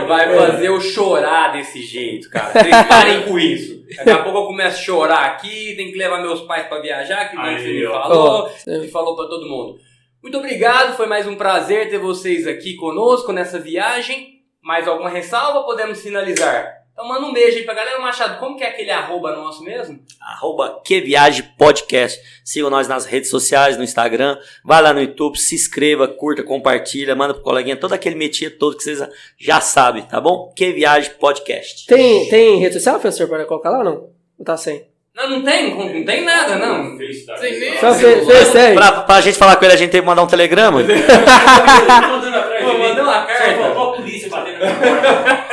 Vai fazer eu chorar desse jeito, cara. Vocês parem com isso. Daqui a pouco eu começo a chorar aqui, tem que levar meus pais pra viajar, que você me falou, e falou pra todo mundo. Muito obrigado, foi mais um prazer ter vocês aqui conosco nessa viagem. Mais alguma ressalva? Podemos finalizar. Então manda um beijo aí pra galera. Machado, como que é aquele arroba nosso mesmo? @QueViagemPodcast. Sigam nós nas redes sociais, no Instagram. Vai lá no YouTube, se inscreva, curta, compartilha, manda pro coleguinha todo aquele métier todo que vocês já sabem, tá bom? QueViagemPodcast. Tem rede social, professor, para colocar lá ou não? Ou tá sem? Não tem nada, não. Só fez. Pra gente falar com ele, a gente tem que mandar um telegrama. Mandou uma carta. Só a polícia batendo na porta.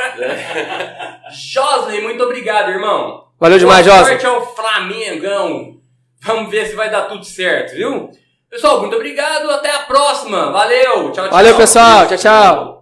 Josley, muito obrigado, irmão. Valeu demais, Josley. Sorte ao Flamengão. Vamos ver se vai dar tudo certo, viu? Pessoal, muito obrigado. Até a próxima. Valeu. Tchau, tchau. Valeu, pessoal. Tchau, tchau.